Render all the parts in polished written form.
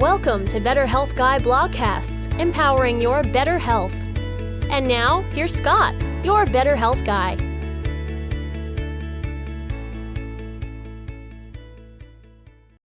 Welcome to Better Health Guy Blogcasts, empowering your better health. And now, here's Scott, your Better Health Guy.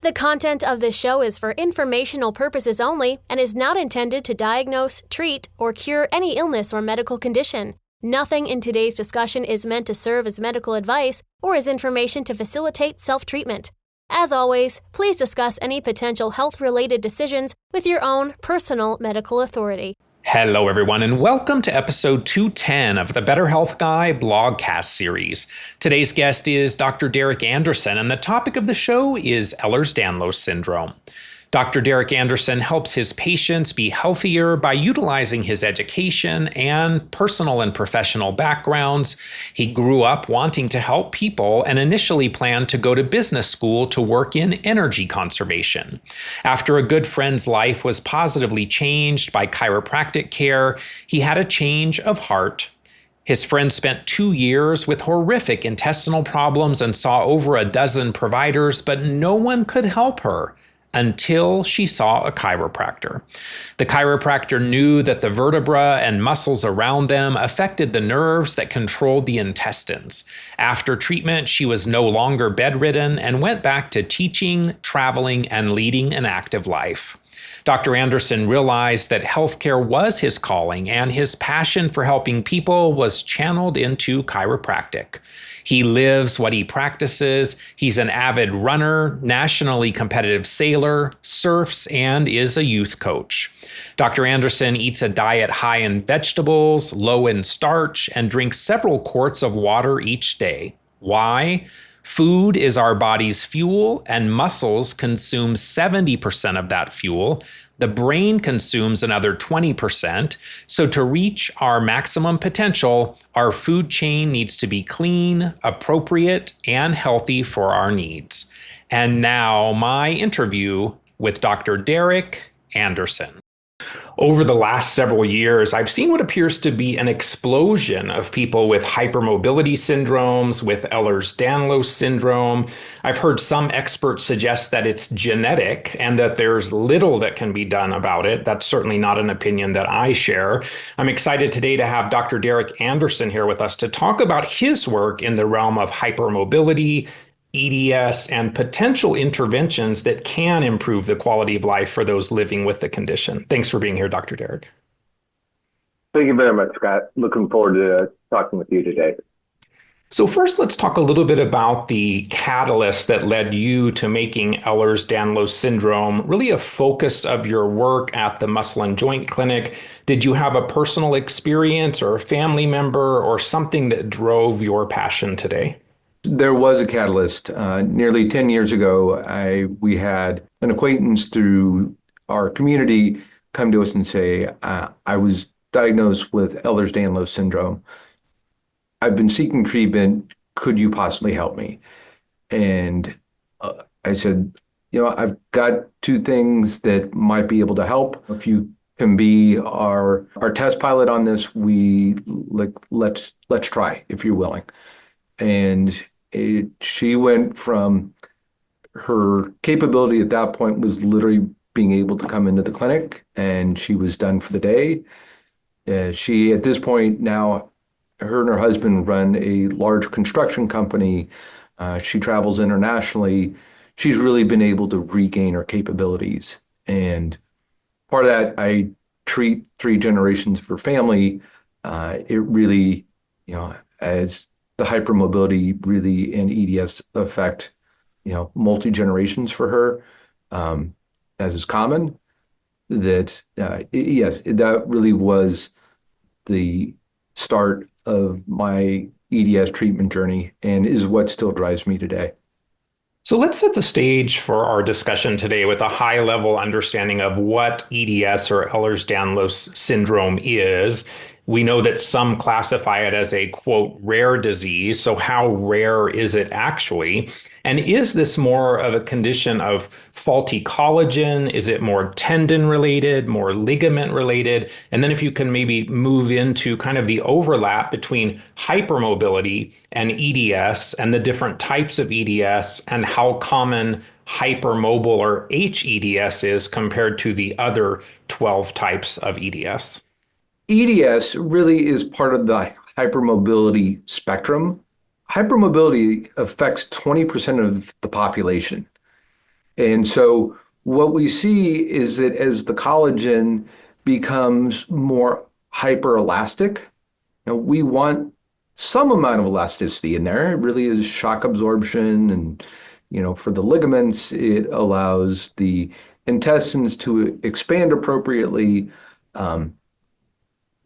The content of this show is for informational purposes only and is not intended to diagnose, treat, or cure any illness or medical condition. Nothing in today's discussion is meant to serve as medical advice or as information to facilitate self-treatment. As always, please discuss any potential health-related decisions with your own personal medical authority. Hello, everyone, and welcome to episode 210 of the Better Health Guy blogcast series. Today's guest is Dr. Derik Anderson, and the topic of the show is Ehlers-Danlos Syndrome. Dr. Derik Anderson helps his patients be healthier by utilizing his education and personal and professional backgrounds. He grew up wanting to help people and initially planned to go to business school to work in energy conservation. After a good friend's life was positively changed by chiropractic care, he had a change of heart. His friend spent 2 years with horrific intestinal problems and saw over a dozen providers, but no one could help her until she saw a chiropractor. The chiropractor knew that the vertebra and muscles around them affected the nerves that controlled the intestines. After treatment, she was no longer bedridden and went back to teaching, traveling, and leading an active life. Dr. Anderson realized that healthcare was his calling, and his passion for helping people was channeled into chiropractic. He lives what he practices. He's an avid runner, nationally competitive sailor, surfs, and is a youth coach. Dr. Anderson eats a diet high in vegetables, low in starch, and drinks several quarts of water each day. Why? Food is our body's fuel, and muscles consume 70% of that fuel. The brain consumes another 20%. So to reach our maximum potential, our food chain needs to be clean, appropriate, and healthy for our needs. And now my interview with Dr. Derik Anderson. Over the last several years, I've seen what appears to be an explosion of people with hypermobility syndromes, with Ehlers-Danlos syndrome. I've heard some experts suggest that it's genetic and that there's little that can be done about it. That's certainly not an opinion that I share. I'm excited today to have Dr. Derik Anderson here with us to talk about his work in the realm of hypermobility, EDS, and potential interventions that can improve the quality of life for those living with the condition. Thanks for being here, Dr. Derik. Thank you very much, Scott. Looking forward to talking with you today. So first, let's talk a little bit about the catalyst that led you to making Ehlers-Danlos syndrome really a focus of your work at the Muscle and Joint Clinic. Did you have a personal experience or a family member or something that drove your passion today? There was a catalyst. Nearly 10 years ago, we had an acquaintance through our community come to us and say, I was diagnosed with Ehlers-Danlos syndrome. I've been seeking treatment. Could you possibly help me? And I said, I've got two things that might be able to help. If you can be our test pilot on this, let's try if you're willing. And she went from her capability at that point was literally being able to come into the clinic, and she was done for the day. She, at this point now, her and her husband run a large construction company. She travels internationally. She's really been able to regain her capabilities. And part of that, I treat 3 generations of her family. It really, as the hypermobility really and EDS affect, multi-generations for her, as is common, that, yes, that really was the start of my EDS treatment journey and is what still drives me today. So let's set the stage for our discussion today with a high-level understanding of what EDS or Ehlers-Danlos syndrome is. We know that some classify it as a, quote, rare disease. So how rare is it actually? And is this more of a condition of faulty collagen? Is it more tendon related, more ligament related? And then if you can maybe move into kind of the overlap between hypermobility and EDS and the different types of EDS and how common hypermobile or HEDS is compared to the other 12 types of EDS? EDS really is part of the hypermobility spectrum. Hypermobility affects 20% of the population. And so what we see is that as the collagen becomes more hyperelastic, we want some amount of elasticity in there. It really is shock absorption. And, for the ligaments, it allows the intestines to expand appropriately. But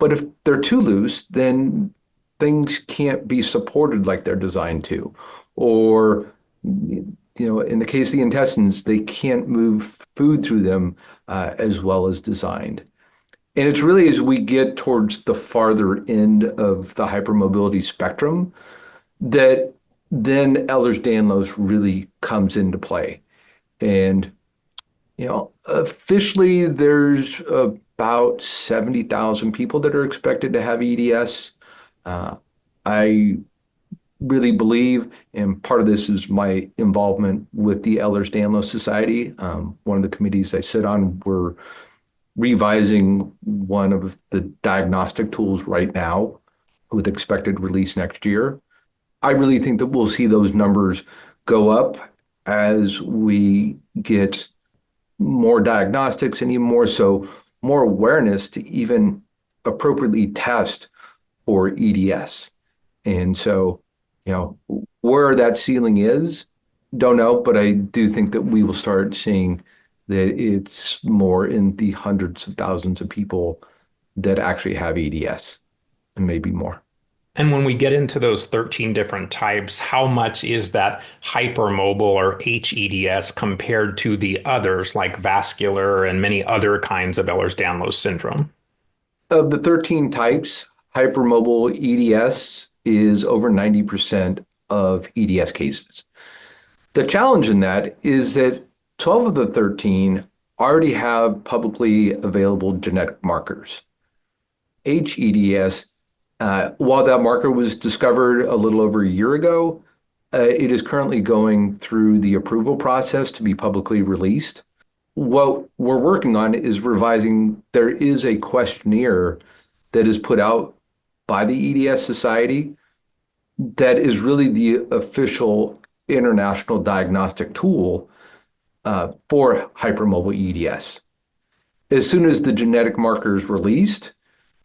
if they're too loose, then things can't be supported like they're designed to. Or, in the case of the intestines, they can't move food through them as well as designed. And it's really as we get towards the farther end of the hypermobility spectrum that then Ehlers-Danlos really comes into play. And, officially there's about 70,000 people that are expected to have EDS. I really believe, and part of this is my involvement with the Ehlers-Danlos Society. One of the committees I sit on, we're revising one of the diagnostic tools right now with expected release next year. I really think that we'll see those numbers go up as we get more diagnostics and even more so, more awareness to even appropriately test for EDS. And so, where that ceiling is, don't know, but I do think that we will start seeing that it's more in the hundreds of thousands of people that actually have EDS, and maybe more. And when we get into those 13 different types, how much is that hypermobile or HEDS compared to the others like vascular and many other kinds of Ehlers-Danlos syndrome? Of the 13 types, hypermobile EDS is over 90% of EDS cases. The challenge in that is that 12 of the 13 already have publicly available genetic markers. HEDS, while that marker was discovered a little over a year ago, it is currently going through the approval process to be publicly released. What we're working on is revising. There is a questionnaire that is put out by the EDS Society that is really the official international diagnostic tool for hypermobile EDS. As soon as the genetic marker is released,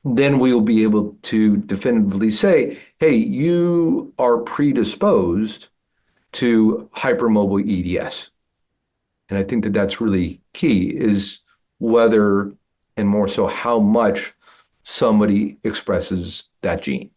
then we will be able to definitively say, hey, you are predisposed to hypermobile EDS. And I think that that's really key, is whether, and more so how much, somebody expresses that gene.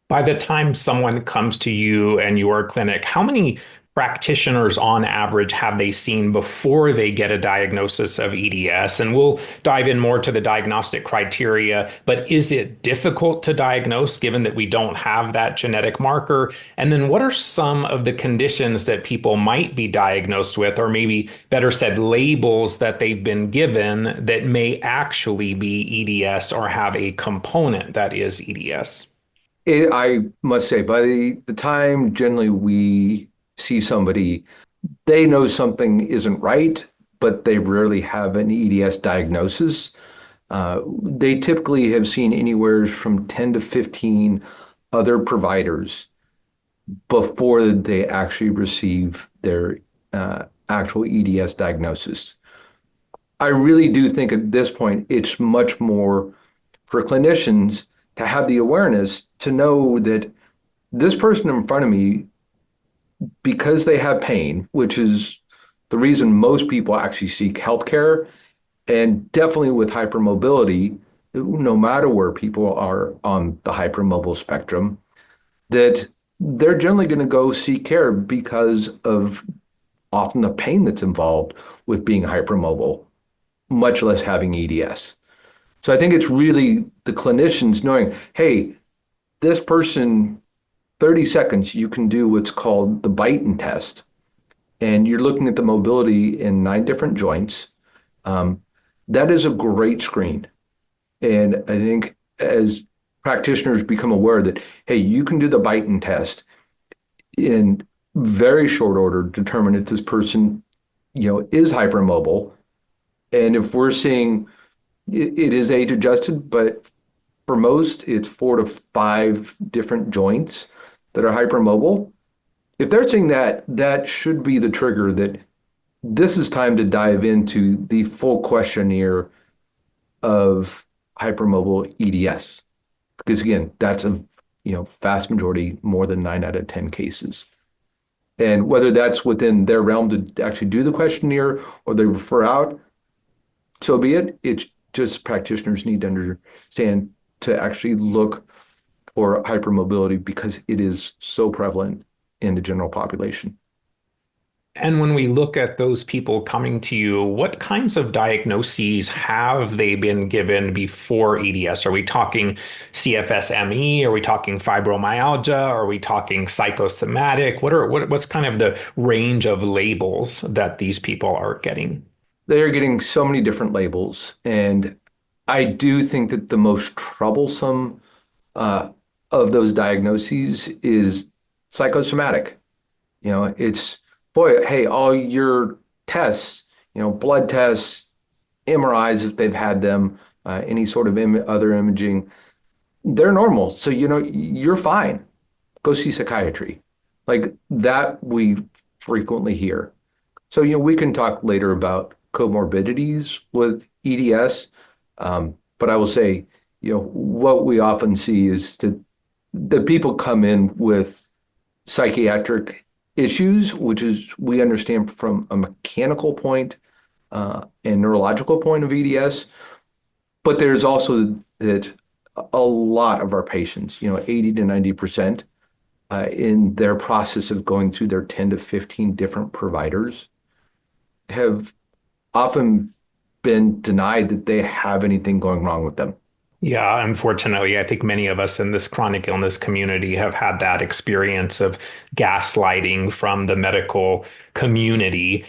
By the time someone comes to you and your clinic, how many practitioners on average have they seen before they get a diagnosis of EDS? And we'll dive in more to the diagnostic criteria, but is it difficult to diagnose given that we don't have that genetic marker? And then what are some of the conditions that people might be diagnosed with, or maybe better said, labels that they've been given that may actually be EDS or have a component that is EDS? I must say, by the time generally we see somebody, they know something isn't right, but they rarely have an EDS diagnosis. They typically have seen anywhere from 10 to 15 other providers before they actually receive their actual EDS diagnosis. I really do think at this point, it's much more for clinicians to have the awareness to know that this person in front of me, because they have pain, which is the reason most people actually seek healthcare, and definitely with hypermobility, no matter where people are on the hypermobile spectrum, that they're generally going to go seek care because of often the pain that's involved with being hypermobile, much less having EDS. So I think it's really the clinicians knowing, hey, this person, 30 seconds, you can do what's called the bite-ridden test. And you're looking at the mobility in 9 different joints. That is a great screen. And I think as practitioners become aware that, hey, you can do the bite-ridden test in very short order, determine if this person is hypermobile. And if we're seeing it is age adjusted, but for most, it's 4 to 5 different joints that are hypermobile. If they're seeing that, that should be the trigger that this is time to dive into the full questionnaire of hypermobile EDS. Because again, that's a vast majority, more than 9 out of 10 cases. And whether that's within their realm to actually do the questionnaire or they refer out, so be it. It's just practitioners need to understand to actually look for hypermobility because it is so prevalent in the general population. And when we look at those people coming to you, what kinds of diagnoses have they been given before EDS? Are we talking CFS-ME? Are we talking fibromyalgia? Are we talking psychosomatic? What's kind of the range of labels that these people are getting? They are getting so many different labels, and I do think that the most troublesome uh, of those diagnoses is psychosomatic. It's boy, hey, all your tests, blood tests, MRIs if they've had them, any sort of other imaging, they're normal. So you're fine. Go see psychiatry. Like that we frequently hear. So we can talk later about comorbidities with EDS, but I will say what we often see is that people come in with psychiatric issues, which is we understand from a mechanical point and neurological point of EDS, but there's also that a lot of our patients, 80 to 90%, in their process of going through their 10 to 15 different providers, have often been denied that they have anything going wrong with them. Yeah, unfortunately, I think many of us in this chronic illness community have had that experience of gaslighting from the medical community.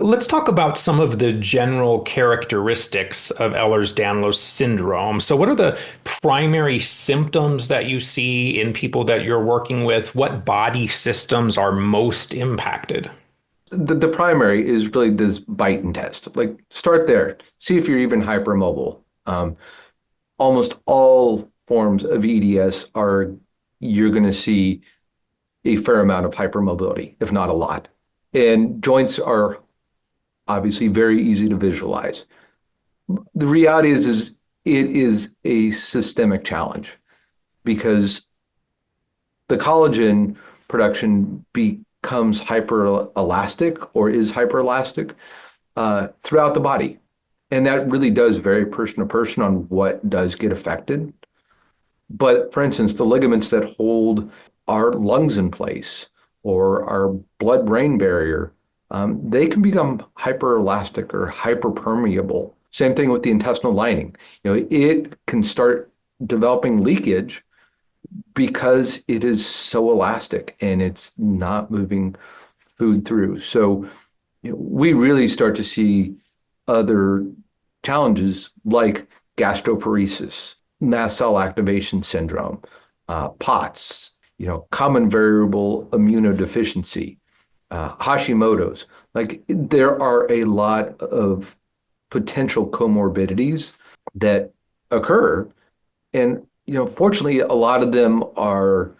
Let's talk about some of the general characteristics of Ehlers-Danlos syndrome. So, what are the primary symptoms that you see in people that you're working with? What body systems are most impacted? The primary is really this bite and test. Like, start there. See if you're even hypermobile. Almost all forms of EDS you're going to see a fair amount of hypermobility, if not a lot. And joints are obviously very easy to visualize. The reality is it is a systemic challenge because the collagen production becomes hyperelastic or is hyperelastic throughout the body. And that really does vary person to person on what does get affected. But for instance, the ligaments that hold our lungs in place or our blood-brain barrier, they can become hyperelastic or hyperpermeable. Same thing with the intestinal lining. It can start developing leakage because it is so elastic and it's not moving food through. So we really start to see other challenges like gastroparesis, mast cell activation syndrome, POTS, common variable immunodeficiency, Hashimoto's. Like there are a lot of potential comorbidities that occur. And, fortunately, a lot of them are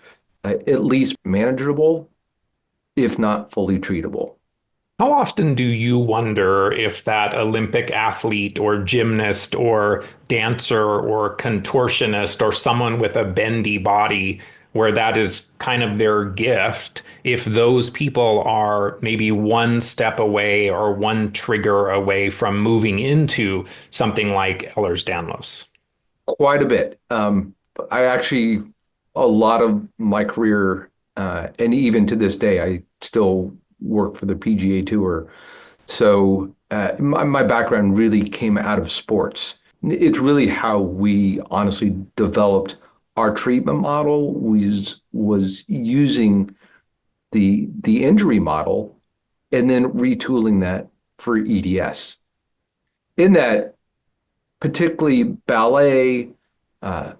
at least manageable, if not fully treatable. How often do you wonder if that Olympic athlete or gymnast or dancer or contortionist or someone with a bendy body, where that is kind of their gift, if those people are maybe one step away or one trigger away from moving into something like Ehlers-Danlos? Quite a bit. I actually, a lot of my career, and even to this day, I still work for the PGA Tour. So my background really came out of sports. It's really how we honestly developed our treatment model was using the injury model and then retooling that for EDS. In that, particularly ballet,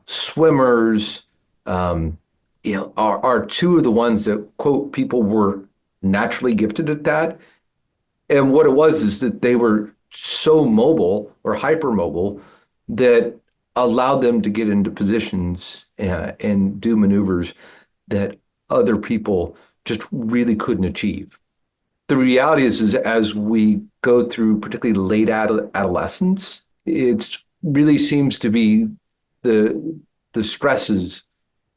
swimmers, are two of the ones that, quote, people were naturally gifted at that. And what it was is that they were so mobile or hypermobile that allowed them to get into positions and do maneuvers that other people just really couldn't achieve. The reality is as we go through particularly late adolescence, it really seems to be the the stresses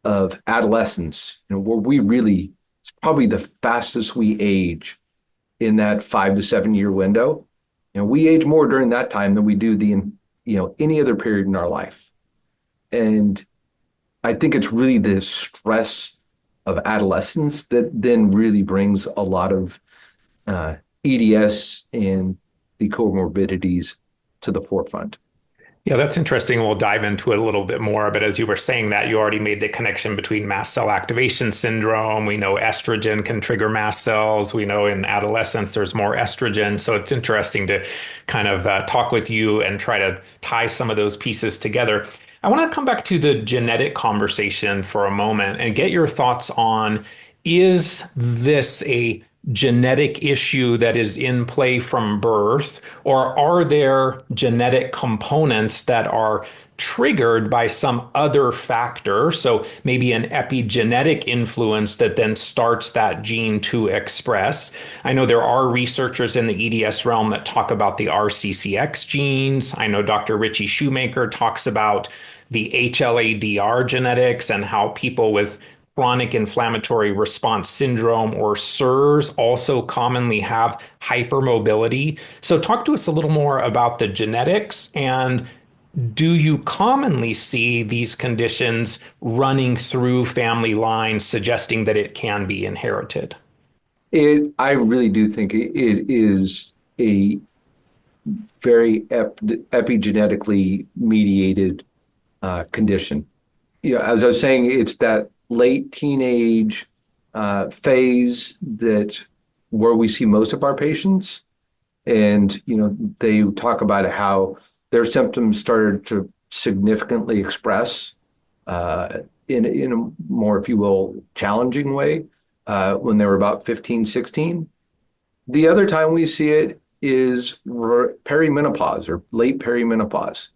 of adolescence, where we really, it's probably the fastest we age in that 5 to 7 year window. We age more during that time than we do any other period in our life. And I think it's really the stress of adolescence that then really brings a lot of EDS and the comorbidities to the forefront. Yeah, that's interesting. We'll dive into it a little bit more. But as you were saying that, you already made the connection between mast cell activation syndrome. We know estrogen can trigger mast cells. We know in adolescence there's more estrogen. So it's interesting to kind of talk with you and try to tie some of those pieces together. I want to come back to the genetic conversation for a moment and get your thoughts on, is this a genetic issue that is in play from birth, or are there genetic components that are triggered by some other factor? So maybe an epigenetic influence that then starts that gene to express. I know there are researchers in the EDS realm that talk about the RCCX genes. I know Dr. Richie Shoemaker talks about the HLA-DR genetics and how people with chronic inflammatory response syndrome, or CIRS, also commonly have hypermobility. So talk to us a little more about the genetics, and do you commonly see these conditions running through family lines, suggesting that it can be inherited? I really do think it is a very epigenetically mediated condition. As I was saying, it's that late teenage phase that where we see most of our patients. And, they talk about how their symptoms started to significantly express in a more, if you will, challenging way when they were about 15, 16. The other time we see it is perimenopause or late perimenopause.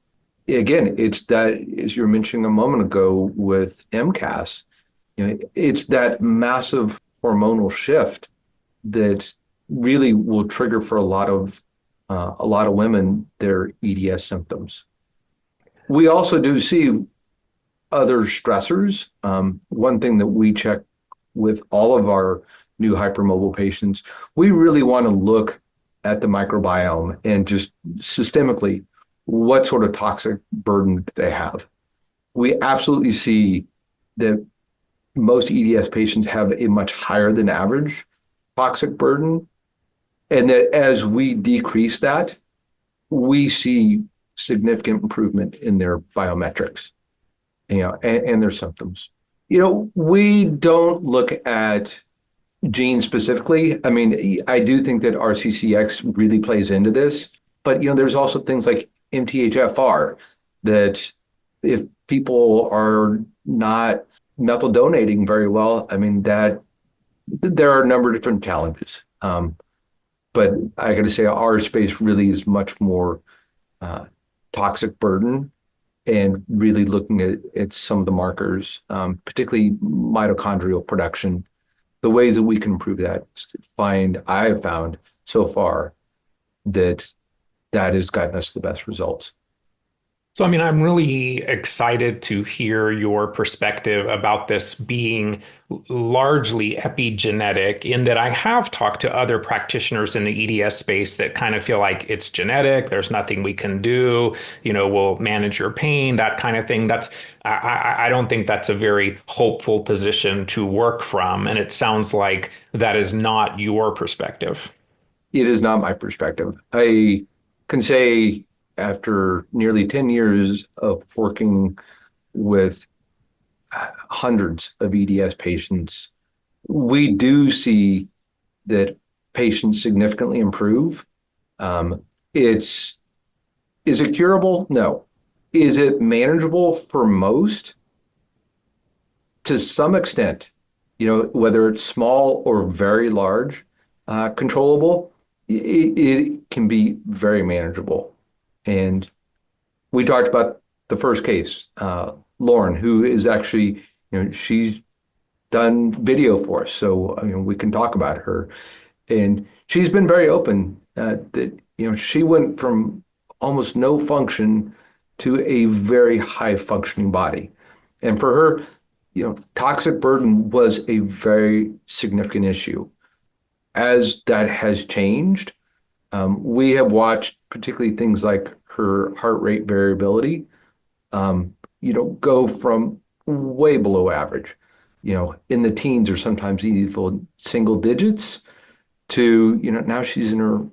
Again, it's that, as you were mentioning a moment ago with MCAS, it's that massive hormonal shift that really will trigger for a lot of women their EDS symptoms. We also do see other stressors. One thing that we check with all of our new hypermobile patients, we really want to look at the microbiome and just systemically what sort of toxic burden they have. We absolutely see that most EDS patients have a much higher than average toxic burden, and that as we decrease that, we see significant improvement in their biometrics, and their symptoms. We don't look at genes specifically. I mean, I do think that RCCX really plays into this, but there's also things like MTHFR that if people are not methyl donating very well, I mean, that there are a number of different challenges. But I got to say, our space really is much more toxic burden, and really looking at some of the markers, particularly mitochondrial production, the ways that we can improve that. I have found so far that has gotten us the best results. So, I mean, I'm really excited to hear your perspective about this being largely epigenetic, in that I have talked to other practitioners in the EDS space that kind of feel like it's genetic. There's nothing we can do. We'll manage your pain, that kind of thing. I don't think that's a very hopeful position to work from. And it sounds like that is not your perspective. It is not my perspective. I can say, after nearly 10 years of working with hundreds of EDS patients, we do see that patients significantly improve. Is it curable? No. Is it manageable for most? To some extent, whether it's small or very large, controllable. it can be very manageable. And we talked about the first case, Lauren, who is actually, she's done video for us, so we can talk about her. And she's been very open that she went from almost no function to a very high functioning body. And for her, toxic burden was a very significant issue. As that has changed, we have watched particularly things like her heart rate variability, go from way below average, in the teens or sometimes even single digits to, now she's in her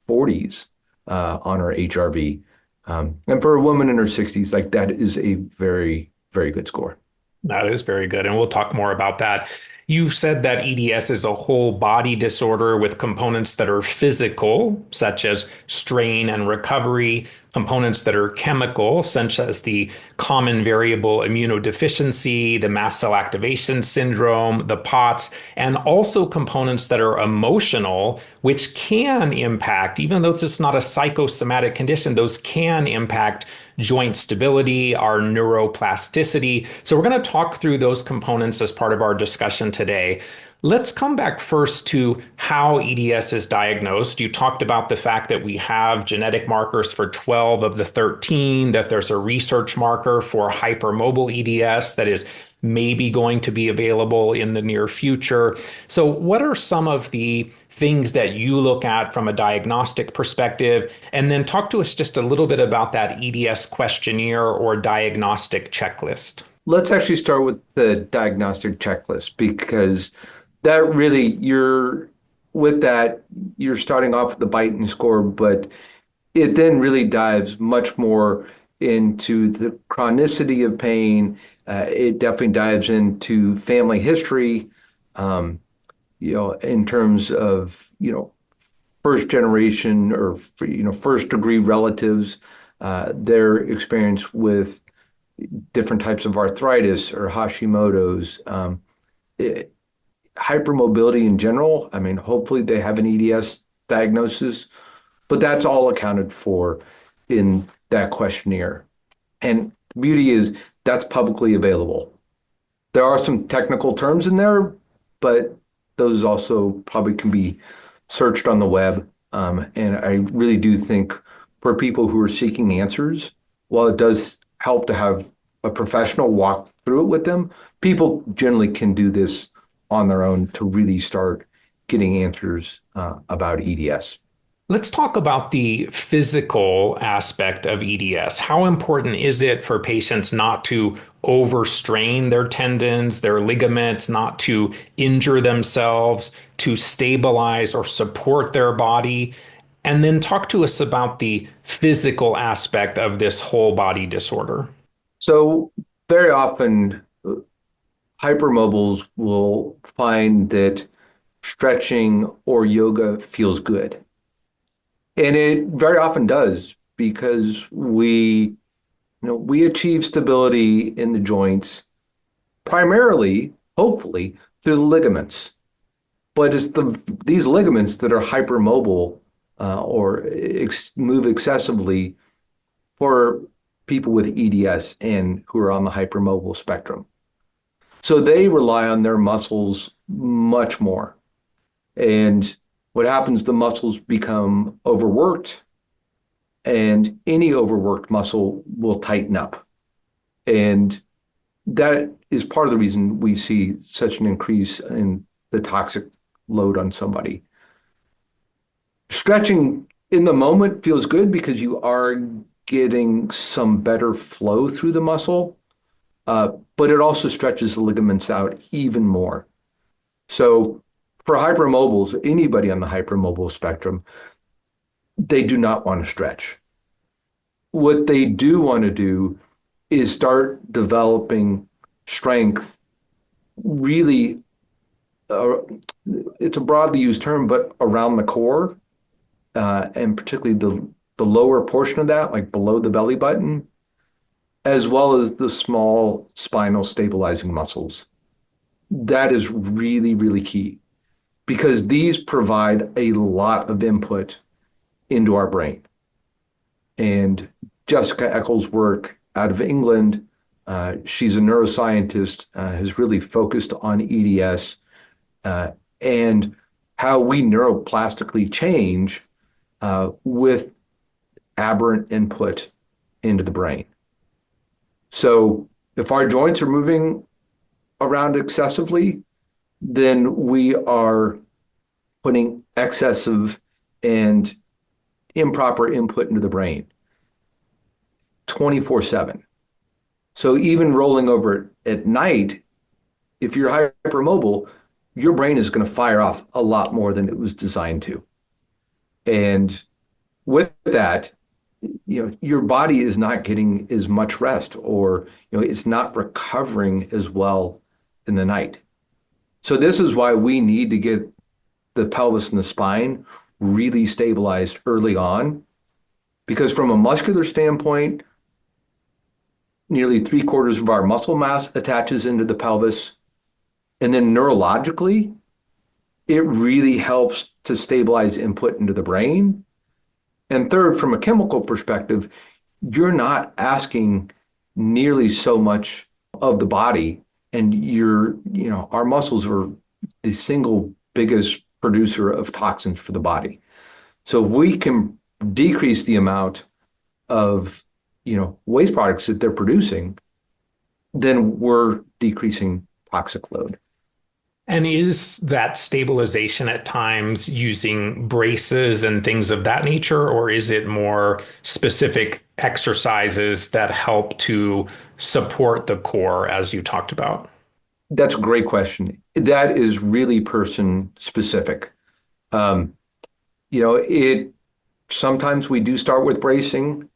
40s on her HRV. And for a woman in her 60s, like that is a very, very good score. That is very good. And we'll talk more about that. You've said that EDS is a whole body disorder with components that are physical, such as strain and recovery, components that are chemical, such as the common variable immunodeficiency, the mast cell activation syndrome, the POTS, and also components that are emotional, which can impact, even though it's not a psychosomatic condition, those can impact joint stability, our neuroplasticity. So we're going to talk through those components as part of our discussion today. Let's come back first to how EDS is diagnosed. You talked about the fact that we have genetic markers for 12 of the 13, that there's a research marker for hypermobile EDS that is maybe going to be available in the near future. So what are some of the things that you look at from a diagnostic perspective? And then talk to us just a little bit about that EDS questionnaire or diagnostic checklist. Let's actually start with the diagnostic checklist, because that really, you're starting off with the bite and score, but it then really dives much more into the chronicity of pain. It definitely dives into family history, in terms of, first generation or, first degree relatives, their experience with different types of arthritis or Hashimoto's, hypermobility in general. I mean, hopefully they have an EDS diagnosis, but that's all accounted for in that questionnaire. And the beauty is that's publicly available. There are some technical terms in there, but those also probably can be searched on the web. And I really do think for people who are seeking answers, while it does help to have a professional walk through it with them, people generally can do this on their own to really start getting answers about EDS. Let's talk about the physical aspect of EDS. How important is it for patients not to overstrain their tendons, their ligaments, not to injure themselves, to stabilize or support their body? And then talk to us about the physical aspect of this whole body disorder. So very often, hypermobiles will find that stretching or yoga feels good. And it very often does, because we achieve stability in the joints primarily, hopefully, through the ligaments. But it's these ligaments that are hypermobile or move excessively for people with EDS and who are on the hypermobile spectrum. So they rely on their muscles much more. And what happens, the muscles become overworked, and any overworked muscle will tighten up. And that is part of the reason we see such an increase in the toxic load on somebody. Stretching in the moment feels good because you are getting some better flow through the muscle, but it also stretches the ligaments out even more. So for hypermobiles, anybody on the hypermobile spectrum, they do not want to stretch. What they do want to do is start developing strength. Really, it's a broadly used term, but around the core, and particularly the lower portion of that, like below the belly button, as well as the small spinal stabilizing muscles. That is really, really key. because these provide a lot of input into our brain. And Jessica Eccles' work out of England, she's a neuroscientist, has really focused on EDS and how we neuroplastically change with aberrant input into the brain. So if our joints are moving around excessively, then we are putting excessive and improper input into the brain 24/7. So even rolling over at night, if you're hypermobile, your brain is going to fire off a lot more than it was designed to. And with that, your body is not getting as much rest, or it's not recovering as well in the night. So this is why we need to get the pelvis and the spine really stabilized early on, because from a muscular standpoint, nearly 3/4 of our muscle mass attaches into the pelvis. And then neurologically, it really helps to stabilize input into the brain. And third, from a chemical perspective, you're not asking nearly so much of the body. And our muscles are the single biggest producer of toxins for the body. So if we can decrease the amount of, waste products that they're producing, then we're decreasing toxic load. And is that stabilization at times using braces and things of that nature, or is it more specific exercises that help to support the core, as you talked about? That's a great question. That is really person specific. It sometimes we do start with bracing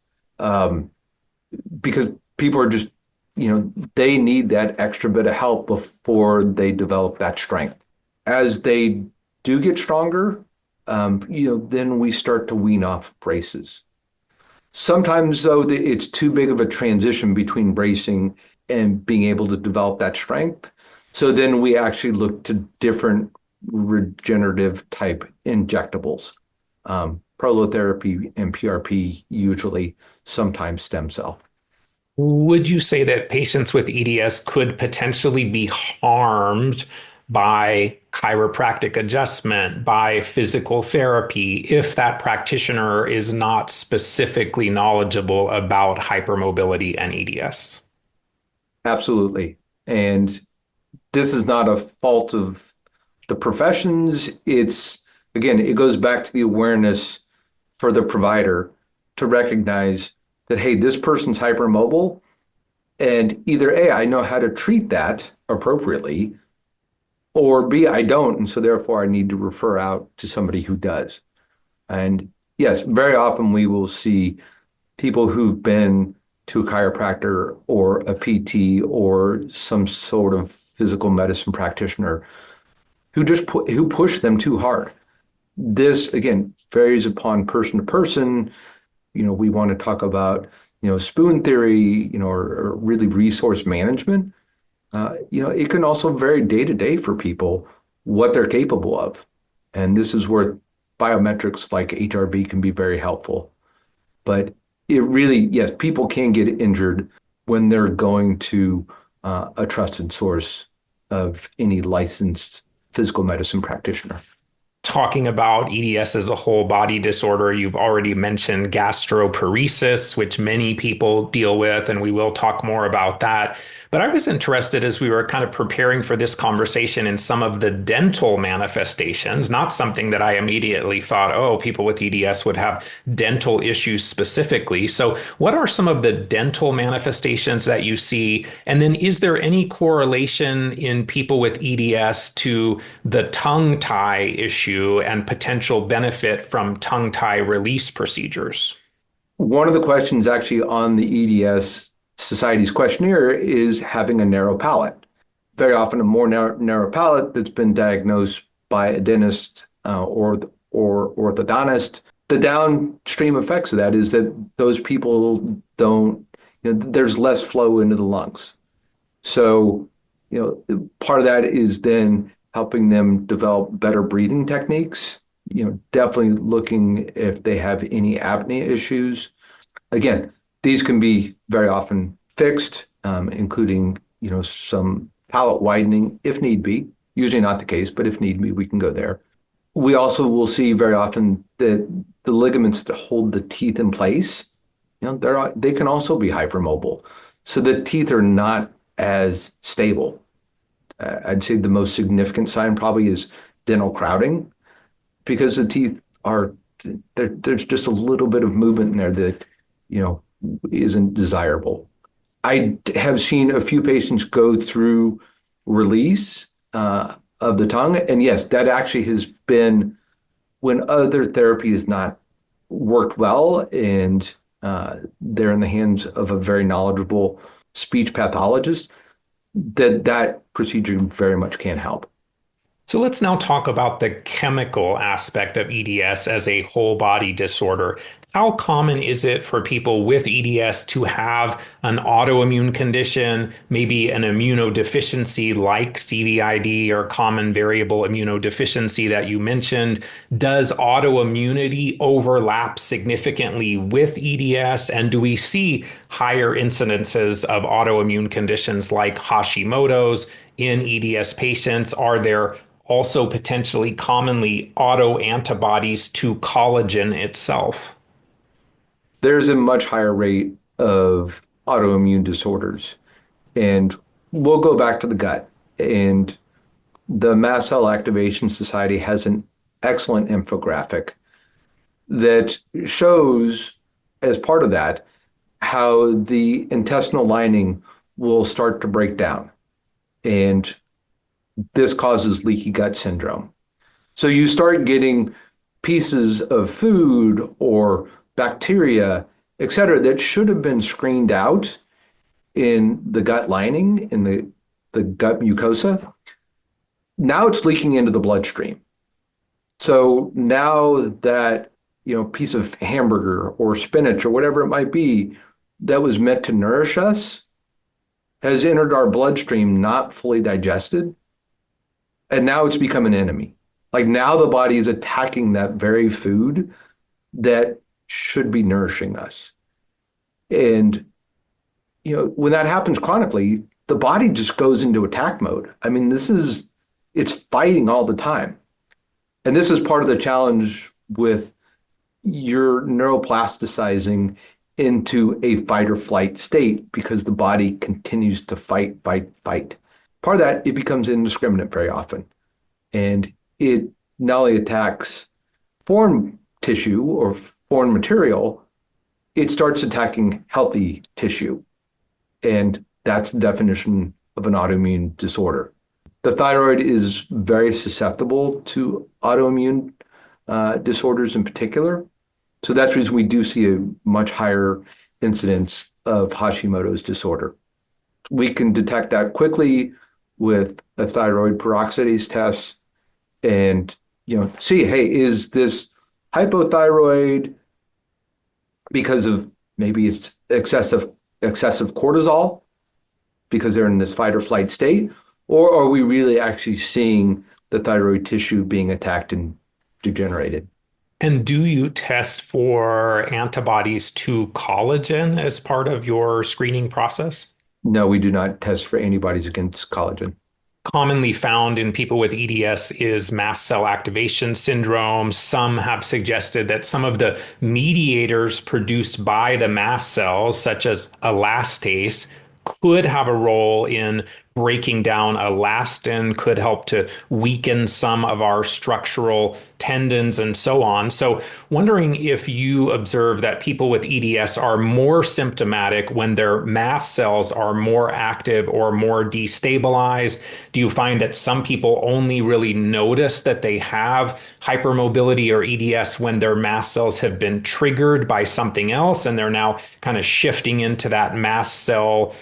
because people are just they need that extra bit of help before they develop that strength. As they do get stronger, then we start to wean off braces. Sometimes, though, it's too big of a transition between bracing and being able to develop that strength. So then we actually look to different regenerative type injectables, prolotherapy and PRP usually, sometimes stem cell. Would you say that patients with EDS could potentially be harmed by chiropractic adjustment, by physical therapy, if that practitioner is not specifically knowledgeable about hypermobility and EDS? Absolutely. And this is not a fault of the professions. Again, it goes back to the awareness for the provider to recognize that, hey, this person's hypermobile, and either A, I know how to treat that appropriately, or B, I don't, and so therefore I need to refer out to somebody who does. And yes, very often we will see people who've been to a chiropractor or a PT or some sort of physical medicine practitioner who push them too hard. This, again, varies upon person to person. We want to talk about, spoon theory, or really resource management. It can also vary day to day for people what they're capable of. And this is where biometrics like HRV can be very helpful. But it really, yes, people can get injured when they're going to a trusted source of any licensed physical medicine practitioner. Talking about EDS as a whole body disorder, you've already mentioned gastroparesis, which many people deal with, and we will talk more about that. But I was interested as we were kind of preparing for this conversation in some of the dental manifestations, not something that I immediately thought, oh, people with EDS would have dental issues specifically. So what are some of the dental manifestations that you see? And then is there any correlation in people with EDS to the tongue tie issue and potential benefit from tongue tie release procedures? One of the questions actually on the EDS Society's questionnaire is having a narrow palate. Very often a more narrow palate that's been diagnosed by a dentist or orthodontist. The downstream effects of that is that those people don't, there's less flow into the lungs. So, part of that is then helping them develop better breathing techniques, definitely looking if they have any apnea issues. Again, these can be very often fixed, including, some palate widening if need be. Usually not the case, but if need be, we can go there. We also will see very often that the ligaments that hold the teeth in place, they can also be hypermobile. So the teeth are not as stable. I'd say the most significant sign probably is dental crowding, because the teeth are there's just a little bit of movement in there that isn't desirable. I have seen a few patients go through release of the tongue, and yes, that actually has been when other therapy has not worked well, and they're in the hands of a very knowledgeable speech pathologist, that procedure very much can help. So let's now talk about the chemical aspect of EDS as a whole body disorder. How common is it for people with EDS to have an autoimmune condition, maybe an immunodeficiency like CVID or common variable immunodeficiency that you mentioned? Does autoimmunity overlap significantly with EDS? And do we see higher incidences of autoimmune conditions like Hashimoto's in EDS patients? Are there also potentially commonly autoantibodies to collagen itself? There's a much higher rate of autoimmune disorders. And we'll go back to the gut. And the Mast Cell Activation Society has an excellent infographic that shows, as part of that, how the intestinal lining will start to break down. And this causes leaky gut syndrome. So you start getting pieces of food or bacteria, et cetera, that should have been screened out in the gut lining, in the gut mucosa. Now it's leaking into the bloodstream. So now that piece of hamburger or spinach or whatever it might be that was meant to nourish us has entered our bloodstream not fully digested, and now it's become an enemy. Like now the body is attacking that very food that should be nourishing us. And when that happens chronically, the body just goes into attack mode. I mean, it's fighting all the time. And this is part of the challenge with your neuroplasticizing into a fight or flight state, because the body continues to fight. Part of that, it becomes indiscriminate very often. And it not only attacks foreign tissue or foreign material, it starts attacking healthy tissue. And that's the definition of an autoimmune disorder. The thyroid is very susceptible to autoimmune disorders in particular. So that's the reason we do see a much higher incidence of Hashimoto's disorder. We can detect that quickly with a thyroid peroxidase test and see, hey, is this hypothyroid because of maybe it's excessive cortisol because they're in this fight or flight state, or are we really actually seeing the thyroid tissue being attacked and degenerated? And do you test for antibodies to collagen as part of your screening process? No, we do not test for antibodies against collagen. Commonly found in people with EDS is mast cell activation syndrome. Some have suggested that some of the mediators produced by the mast cells, such as elastase, could have a role in breaking down elastin, could help to weaken some of our structural tendons and so on. So wondering if you observe that people with EDS are more symptomatic when their mast cells are more active or more destabilized. Do you find that some people only really notice that they have hypermobility or EDS when their mast cells have been triggered by something else and they're now kind of shifting into that mast cell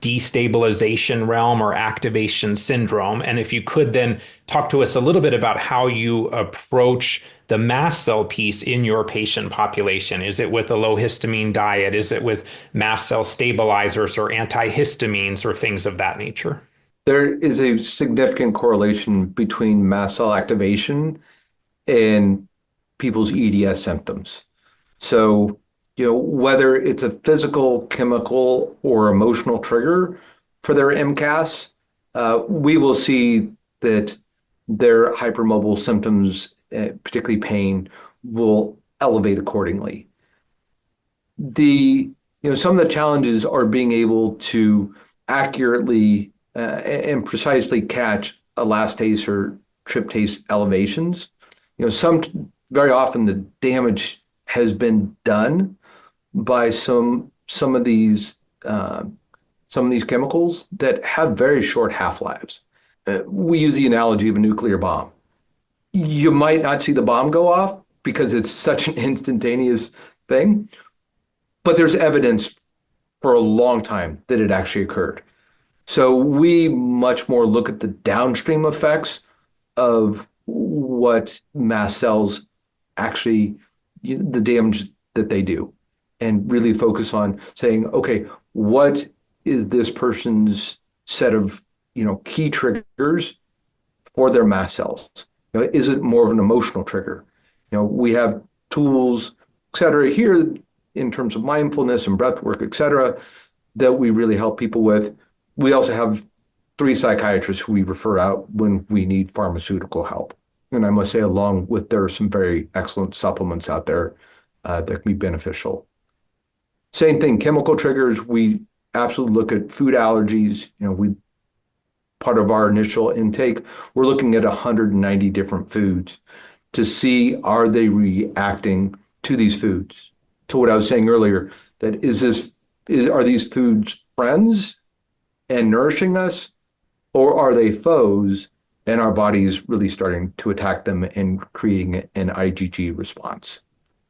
destabilization realm or activation syndrome? And if you could then talk to us a little bit about how you approach the mast cell piece in your patient population. Is it with a low histamine diet? Is it with mast cell stabilizers or antihistamines or things of that nature? There is a significant correlation between mast cell activation and people's EDS symptoms. So, whether it's a physical, chemical, or emotional trigger for their MCAS, we will see that their hypermobile symptoms, particularly pain, will elevate accordingly. Some of the challenges are being able to accurately and precisely catch elastase or tryptase elevations. Very often the damage has been done by some of these chemicals that have very short half-lives. We use the analogy of a nuclear bomb. You might not see the bomb go off because it's such an instantaneous thing, but there's evidence for a long time that it actually occurred. So we much more look at the downstream effects of what mast cells actually, the damage that they do, and really focus on saying, okay, what is this person's set of key triggers for their mast cells? Is it more of an emotional trigger? We have tools, et cetera, here in terms of mindfulness and breath work, et cetera, that we really help people with. We also have 3 psychiatrists who we refer out when we need pharmaceutical help. And I must say, along with, there are some very excellent supplements out there that can be beneficial. Same thing, chemical triggers. We absolutely look at food allergies. Part of our initial intake, we're looking at 190 different foods to see, are they reacting to these foods? To what I was saying earlier, that are these foods friends and nourishing us, or are they foes and our body's really starting to attack them and creating an IgG response?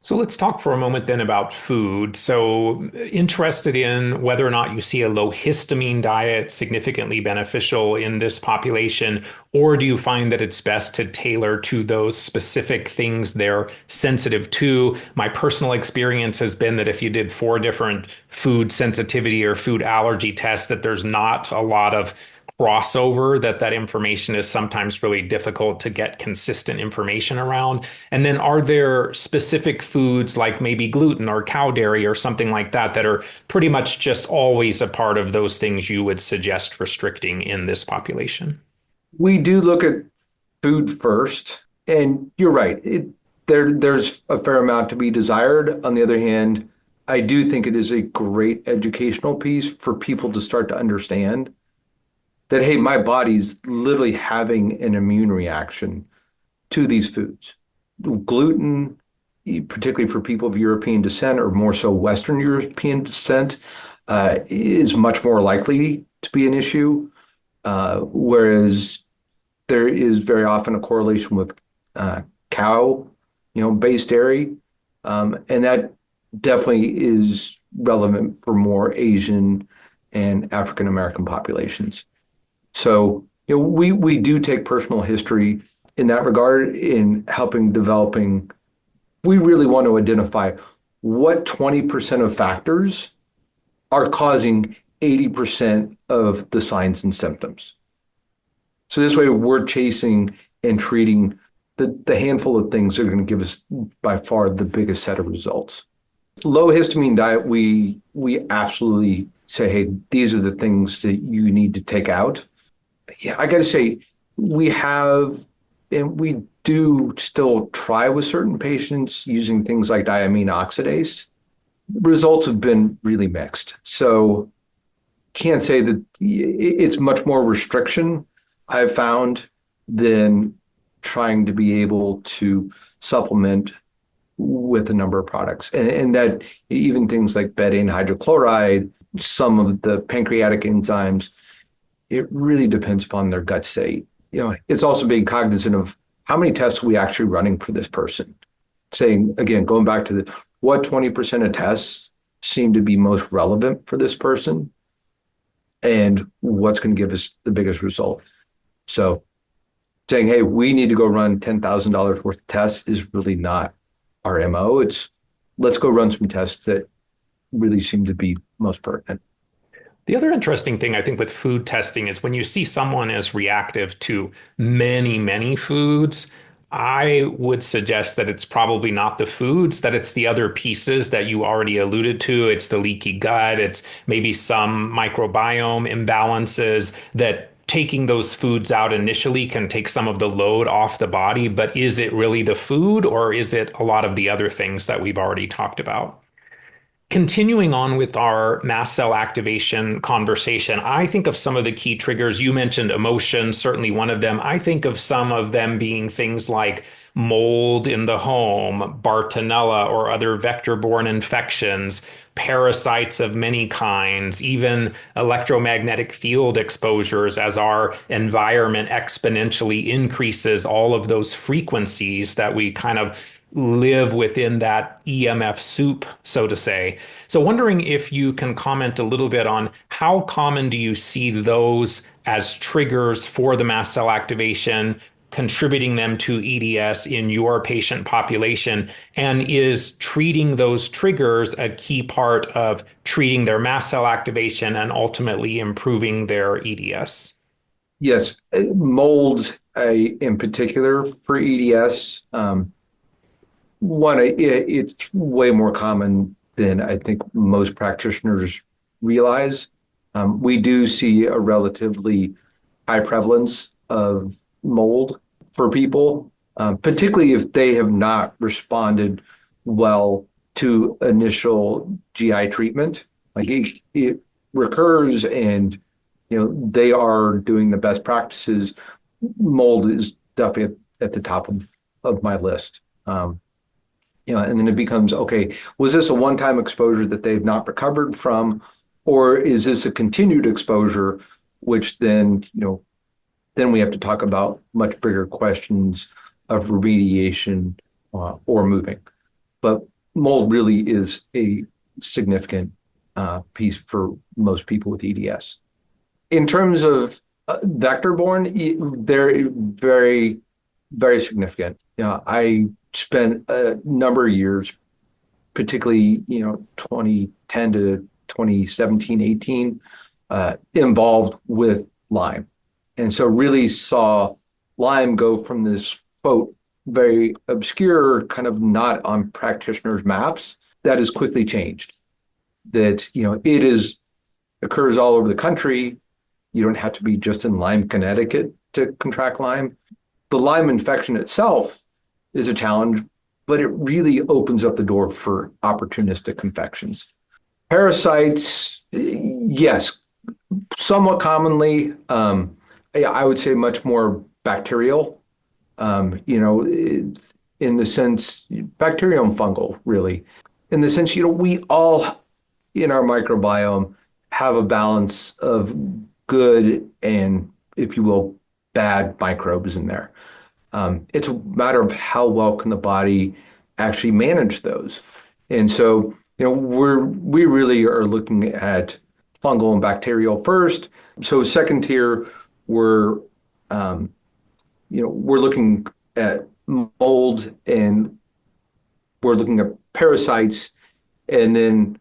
So let's talk for a moment then about food. So interested in whether or not you see a low histamine diet significantly beneficial in this population, or do you find that it's best to tailor to those specific things they're sensitive to? My personal experience has been that if you did 4 different food sensitivity or food allergy tests, that there's not a lot of crossover, that information is sometimes really difficult to get consistent information around. And then are there specific foods like maybe gluten or cow dairy or something like that that are pretty much just always a part of those things you would suggest restricting in this population? We do look at food first, and you're right. There's a fair amount to be desired. On the other hand, I do think it is a great educational piece for people to start to understand that, hey, my body's literally having an immune reaction to these foods. Gluten, particularly for people of European descent or more so Western European descent, is much more likely to be an issue, whereas there is very often a correlation with cow, based dairy, and that definitely is relevant for more Asian and African American populations. So, we do take personal history in that regard in helping developing. We really want to identify what 20% of factors are causing 80% of the signs and symptoms. So this way we're chasing and treating the handful of things that are going to give us by far the biggest set of results. Low histamine diet, we absolutely say, hey, these are the things that you need to take out. Yeah, I got to say, we do still try with certain patients using things like diamine oxidase. Results have been really mixed. So can't say that it's much more restriction I've found than trying to be able to supplement with a number of products. And that even things like betaine hydrochloride, some of the pancreatic enzymes, it really depends upon their gut state. It's also being cognizant of how many tests are we actually running for this person. Saying, again, going back to what 20% of tests seem to be most relevant for this person and what's going to give us the biggest result. So saying, hey, we need to go run $10,000 worth of tests is really not our MO. It's let's go run some tests that really seem to be most pertinent. The other interesting thing I think with food testing is when you see someone as reactive to many, many foods, I would suggest that it's probably not the foods, that it's the other pieces that you already alluded to. It's the leaky gut, it's maybe some microbiome imbalances that taking those foods out initially can take some of the load off the body. But is it really the food or is it a lot of the other things that we've already talked about? Continuing on with our mast cell activation conversation, I think of some of the key triggers. You mentioned emotion, certainly one of them. I think of some of them being things like mold in the home, Bartonella or other vector-borne infections, parasites of many kinds, even electromagnetic field exposures as our environment exponentially increases all of those frequencies that we kind of live within that EMF soup, so to say. So, wondering if you can comment a little bit on how common do you see those as triggers for the mast cell activation, contributing them to EDS in your patient population? And is treating those triggers a key part of treating their mast cell activation and ultimately improving their EDS? Yes, mold in particular for EDS. It's way more common than I think most practitioners realize. We do see a relatively high prevalence of mold for people, particularly if they have not responded well to initial GI treatment. Like it recurs and they are doing the best practices. Mold is definitely at the top of my list. And then it becomes, okay, was this a one-time exposure that they've not recovered from, or is this a continued exposure, which then we have to talk about much bigger questions of remediation or moving. But mold really is a significant piece for most people with EDS. In terms of vector-borne, they're very, very significant. I spent a number of years, particularly 2010 to 2017, 18, involved with Lyme, and so really saw Lyme go from this quote very obscure, kind of not on practitioners' maps, that has quickly changed. That it is occurs all over the country. You don't have to be just in Lyme, Connecticut to contract Lyme. The Lyme infection itself is a challenge, but it really opens up the door for opportunistic infections. Parasites, yes, somewhat commonly. I would say much more bacterial. In the sense, bacterial and fungal, really. In the sense, we all in our microbiome have a balance of good and, if you will, bad microbes in there. It's a matter of how well can the body actually manage those. And so, we really are looking at fungal and bacterial first. So second tier, we're looking at mold and we're looking at parasites. And then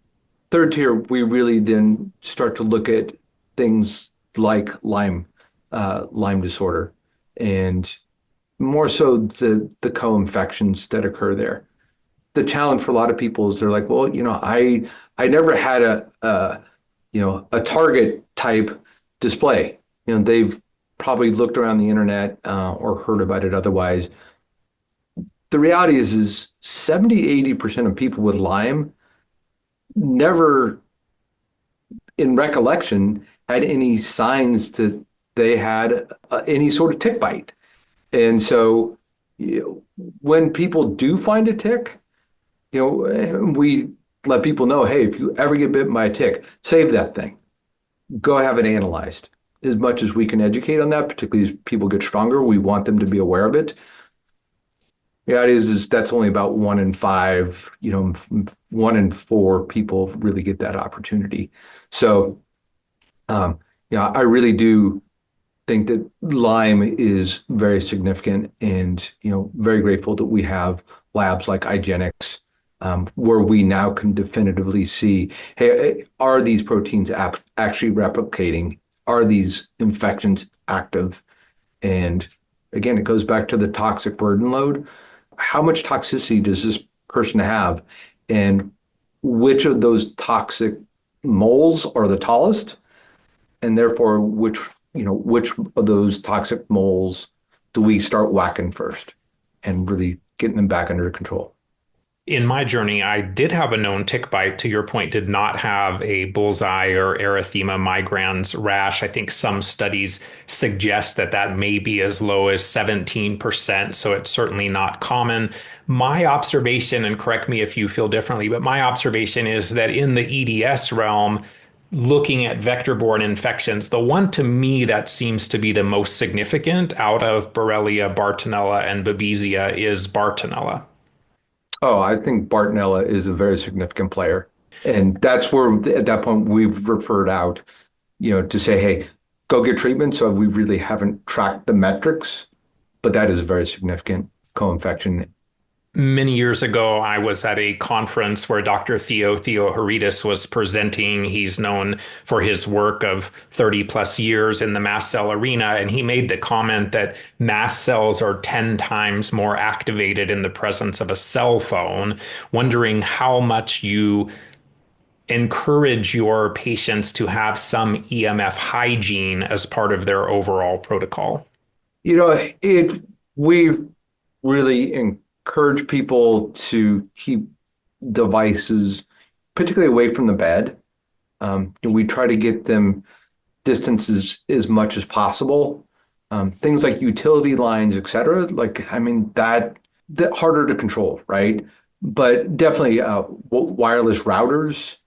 third tier, we really then start to look at things like Lyme disorder, and more so the co-infections that occur there. The challenge for a lot of people is they're like, well, I never had a target type display. They've probably looked around the internet or heard about it otherwise. The reality is 70-80% of people with Lyme never, in recollection, had any signs that they had any sort of tick bite. And so when people do find a tick, we let people know, hey, if you ever get bitten by a tick, save that thing. Go have it analyzed. As much as we can educate on that, particularly as people get stronger, we want them to be aware of it. The reality is that's only about 1 in 5, 1 in 4 people really get that opportunity. So, I really do think that Lyme is very significant, and very grateful that we have labs like Epigenetic where we now can definitively see, hey, are these proteins actually replicating? Are these infections active? And again, it goes back to the toxic burden load. How much toxicity does this person have? And which of those toxic moles are the tallest? And therefore, which of those toxic moles do we start whacking first and really getting them back under control? In my journey, I did have a known tick bite. To your point, did not have a bullseye or erythema migrans rash. I think some studies suggest that that may be as low as 17%. So it's certainly not common. My observation, and correct me if you feel differently, but my observation is that in the EDS realm, looking at vector-borne infections, the one to me that seems to be the most significant out of Borrelia, Bartonella, and Babesia is Bartonella. Oh, I think Bartonella is a very significant player. And that's where, at that point, we've referred out, to say, hey, go get treatment. So we really haven't tracked the metrics, but that is a very significant co-infection. Many years ago, I was at a conference where Dr. Theo Heritis was presenting. He's known for his work of 30 plus years in the mast cell arena. And he made the comment that mast cells are 10 times more activated in the presence of a cell phone, wondering how much you encourage your patients to have some EMF hygiene as part of their overall protocol. We really encourage people to keep devices, particularly away from the bed. We try to get them distances as much as possible. Things like utility lines, et cetera, that harder to control, right? But definitely wireless routers,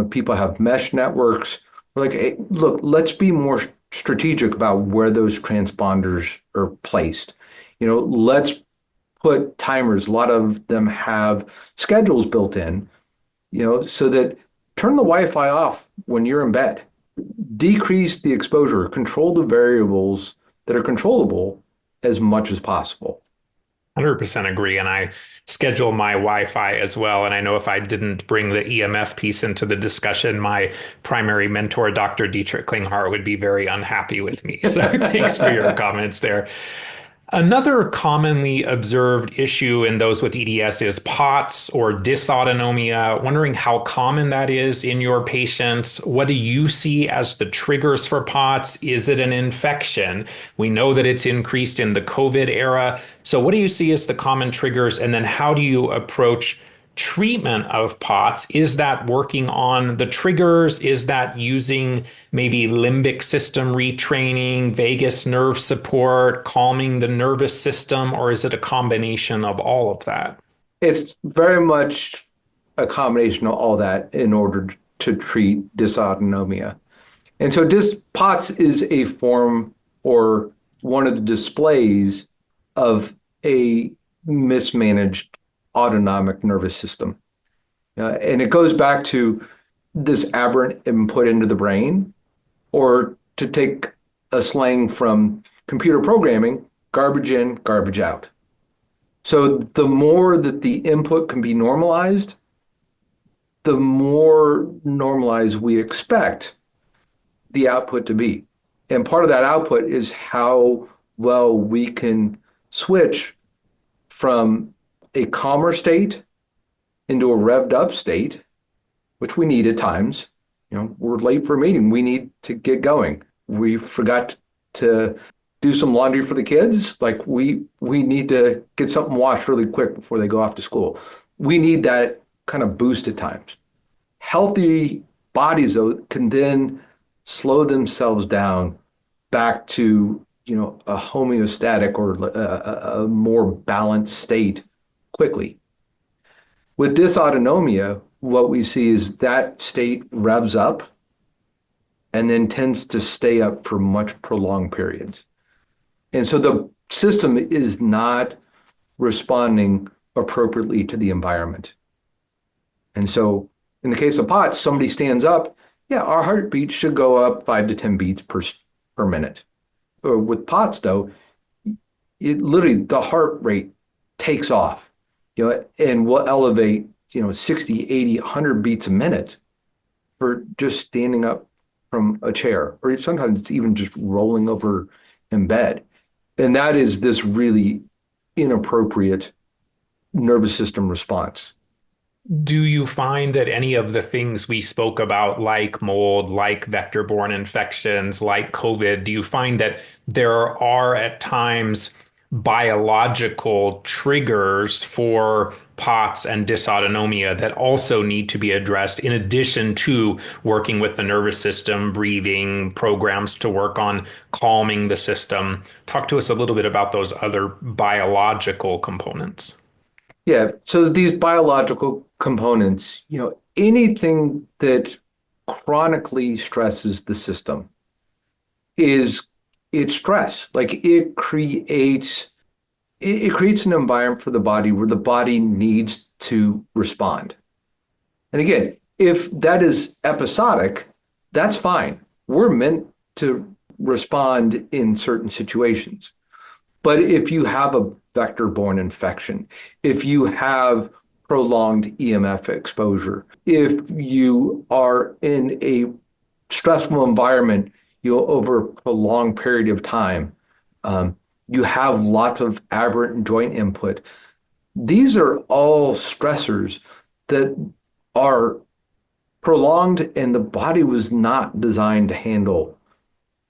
people have mesh networks. We're like, hey, look, let's be more strategic about where those transponders are placed. Let's put timers. A lot of them have schedules built in, so that turn the Wi-Fi off when you're in bed. Decrease the exposure, control the variables that are controllable as much as possible. 100% agree. And I schedule my Wi-Fi as well. And I know if I didn't bring the EMF piece into the discussion, my primary mentor, Dr. Dietrich Klinghardt, would be very unhappy with me. So thanks for your comments there. Another commonly observed issue in those with EDS is POTS or dysautonomia. Wondering how common that is in your patients. What do you see as the triggers for POTS? Is it an infection? We know that it's increased in the COVID era. So what do you see as the common triggers? And then how do you approach treatment of POTS? Is that working on the triggers? Is that using maybe limbic system retraining, vagus nerve support, calming the nervous system, or is it a combination of all of that? It's very much a combination of all that in order to treat dysautonomia. And so POTS is a form or one of the displays of a mismanaged autonomic nervous system. And it goes back to this aberrant input into the brain, or to take a slang from computer programming, garbage in, garbage out. So the more that the input can be normalized, the more normalized we expect the output to be. And part of that output is how well we can switch from a calmer state into a revved up state, which we need at times. We're late for a meeting. We need to get going. We forgot to do some laundry for the kids. Like we need to get something washed really quick before they go off to school. We need that kind of boost at times. Healthy bodies, though, can then slow themselves down back to a homeostatic or a more balanced state quickly. With dysautonomia, what we see is that state revs up and then tends to stay up for much prolonged periods. And so the system is not responding appropriately to the environment. And so in the case of POTS, somebody stands up, yeah, our heartbeat should go up 5 to 10 beats per minute. Or with POTS, though, it literally, the heart rate takes off, and will elevate 60, 80, 100 beats a minute for just standing up from a chair, or sometimes it's even just rolling over in bed. And that is this really inappropriate nervous system response. Do you find that any of the things we spoke about, like mold, like vector-borne infections, like COVID, do you find that there are at times biological triggers for POTS and dysautonomia that also need to be addressed in addition to working with the nervous system, breathing, programs to work on calming the system? Talk to us a little bit about those other biological components. Yeah, so these biological components, anything that chronically stresses the system is it's stress. Like it creates an environment for the body where the body needs to respond. And again, if that is episodic, that's fine. We're meant to respond in certain situations. But if you have a vector-borne infection, if you have prolonged EMF exposure, if you are in a stressful environment, over a prolonged period of time, you have lots of aberrant joint input. These are all stressors that are prolonged, and the body was not designed to handle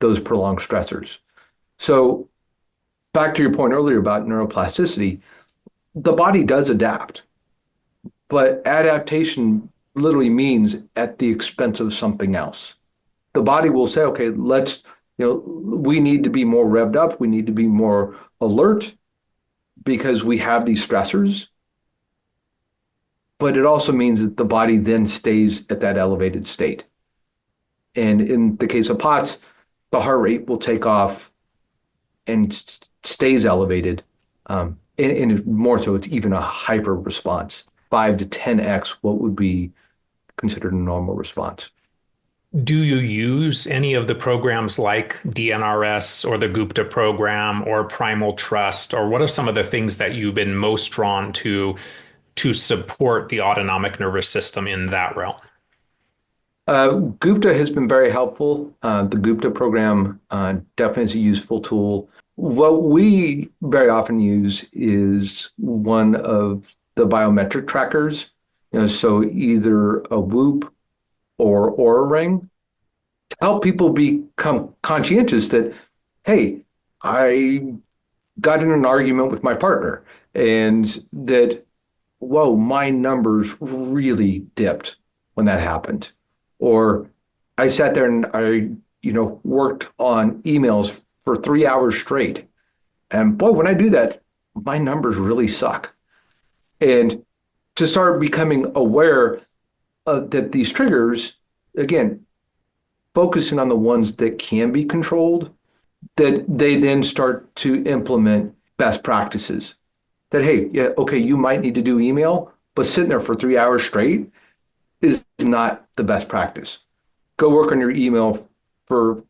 those prolonged stressors. So back to your point earlier about neuroplasticity, the body does adapt, but adaptation literally means at the expense of something else. The body will say, okay, we need to be more revved up. We need to be more alert because we have these stressors. But it also means that the body then stays at that elevated state. And in the case of POTS, the heart rate will take off and stays elevated. And more so, it's even a hyper response, 5 to 10x what would be considered a normal response. Do you use any of the programs like DNRS or the Gupta program or Primal Trust, or what are some of the things that you've been most drawn to support the autonomic nervous system in that realm? Gupta has been very helpful. The Gupta program definitely is a useful tool. What we very often use is one of the biometric trackers, so either a Whoop or Oura Ring, to help people become conscientious that, hey, I got in an argument with my partner, and that, whoa, my numbers really dipped when that happened. Or I sat there and I, worked on emails for 3 hours straight. And boy, when I do that, my numbers really suck. And to start becoming aware that these triggers, again, focusing on the ones that can be controlled, that they then start to implement best practices. That, hey, yeah, okay, you might need to do email, but sitting there for 3 hours straight is not the best practice. Go work on your email for,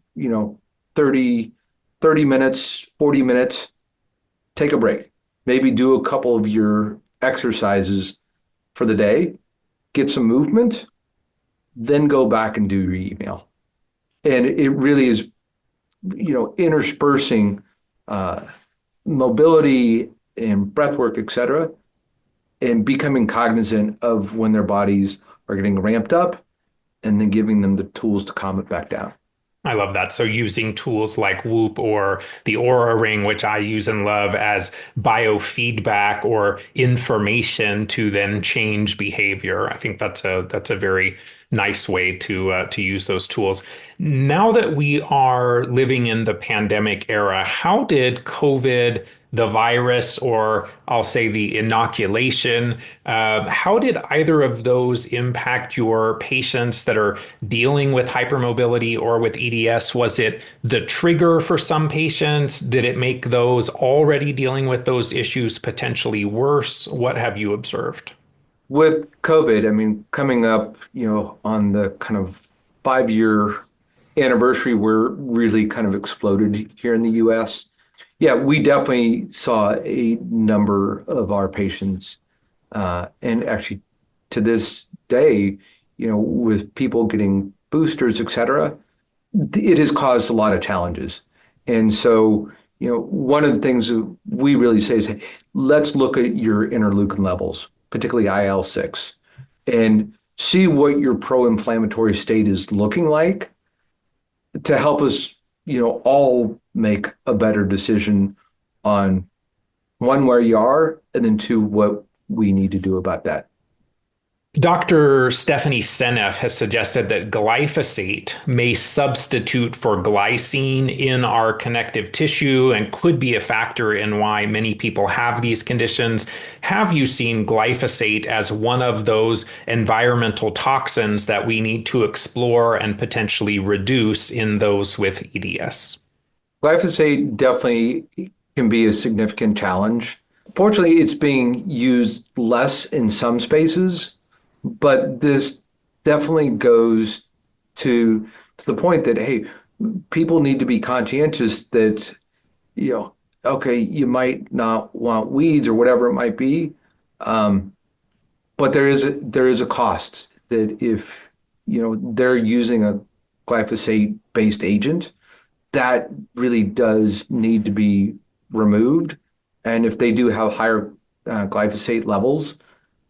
30 minutes, 40 minutes, take a break. Maybe do a couple of your exercises for the day, get some movement, then go back and do your email. And it really is, interspersing mobility and breath work, et cetera, and becoming cognizant of when their bodies are getting ramped up and then giving them the tools to calm it back down. I love that. So using tools like Whoop or the Oura Ring, which I use and love, as biofeedback or information to then change behavior. I think that's a very nice way to use those tools. Now that we are living in the pandemic era, how did COVID, the virus, or I'll say the inoculation, how did either of those impact your patients that are dealing with hypermobility or with EDS? Was it the trigger for some patients? Did it make those already dealing with those issues potentially worse? What have you observed? With COVID, I mean, coming up, on the kind of 5-year anniversary where it really kind of exploded here in the US, yeah, we definitely saw a number of our patients, and actually to this day, with people getting boosters, et cetera, it has caused a lot of challenges. And so, one of the things that we really say is, hey, let's look at your interleukin levels, particularly IL-6, and see what your pro-inflammatory state is looking like to help us, all make a better decision on one, where you are, and then two, what we need to do about that. Dr. Stephanie Seneff has suggested that glyphosate may substitute for glycine in our connective tissue and could be a factor in why many people have these conditions. Have you seen glyphosate as one of those environmental toxins that we need to explore and potentially reduce in those with EDS? Glyphosate definitely can be a significant challenge. Fortunately, it's being used less in some spaces. But this definitely goes to the point that, hey, people need to be conscientious that, okay, you might not want weeds or whatever it might be, but there is a cost that if, they're using a glyphosate-based agent, that really does need to be removed. And if they do have higher glyphosate levels,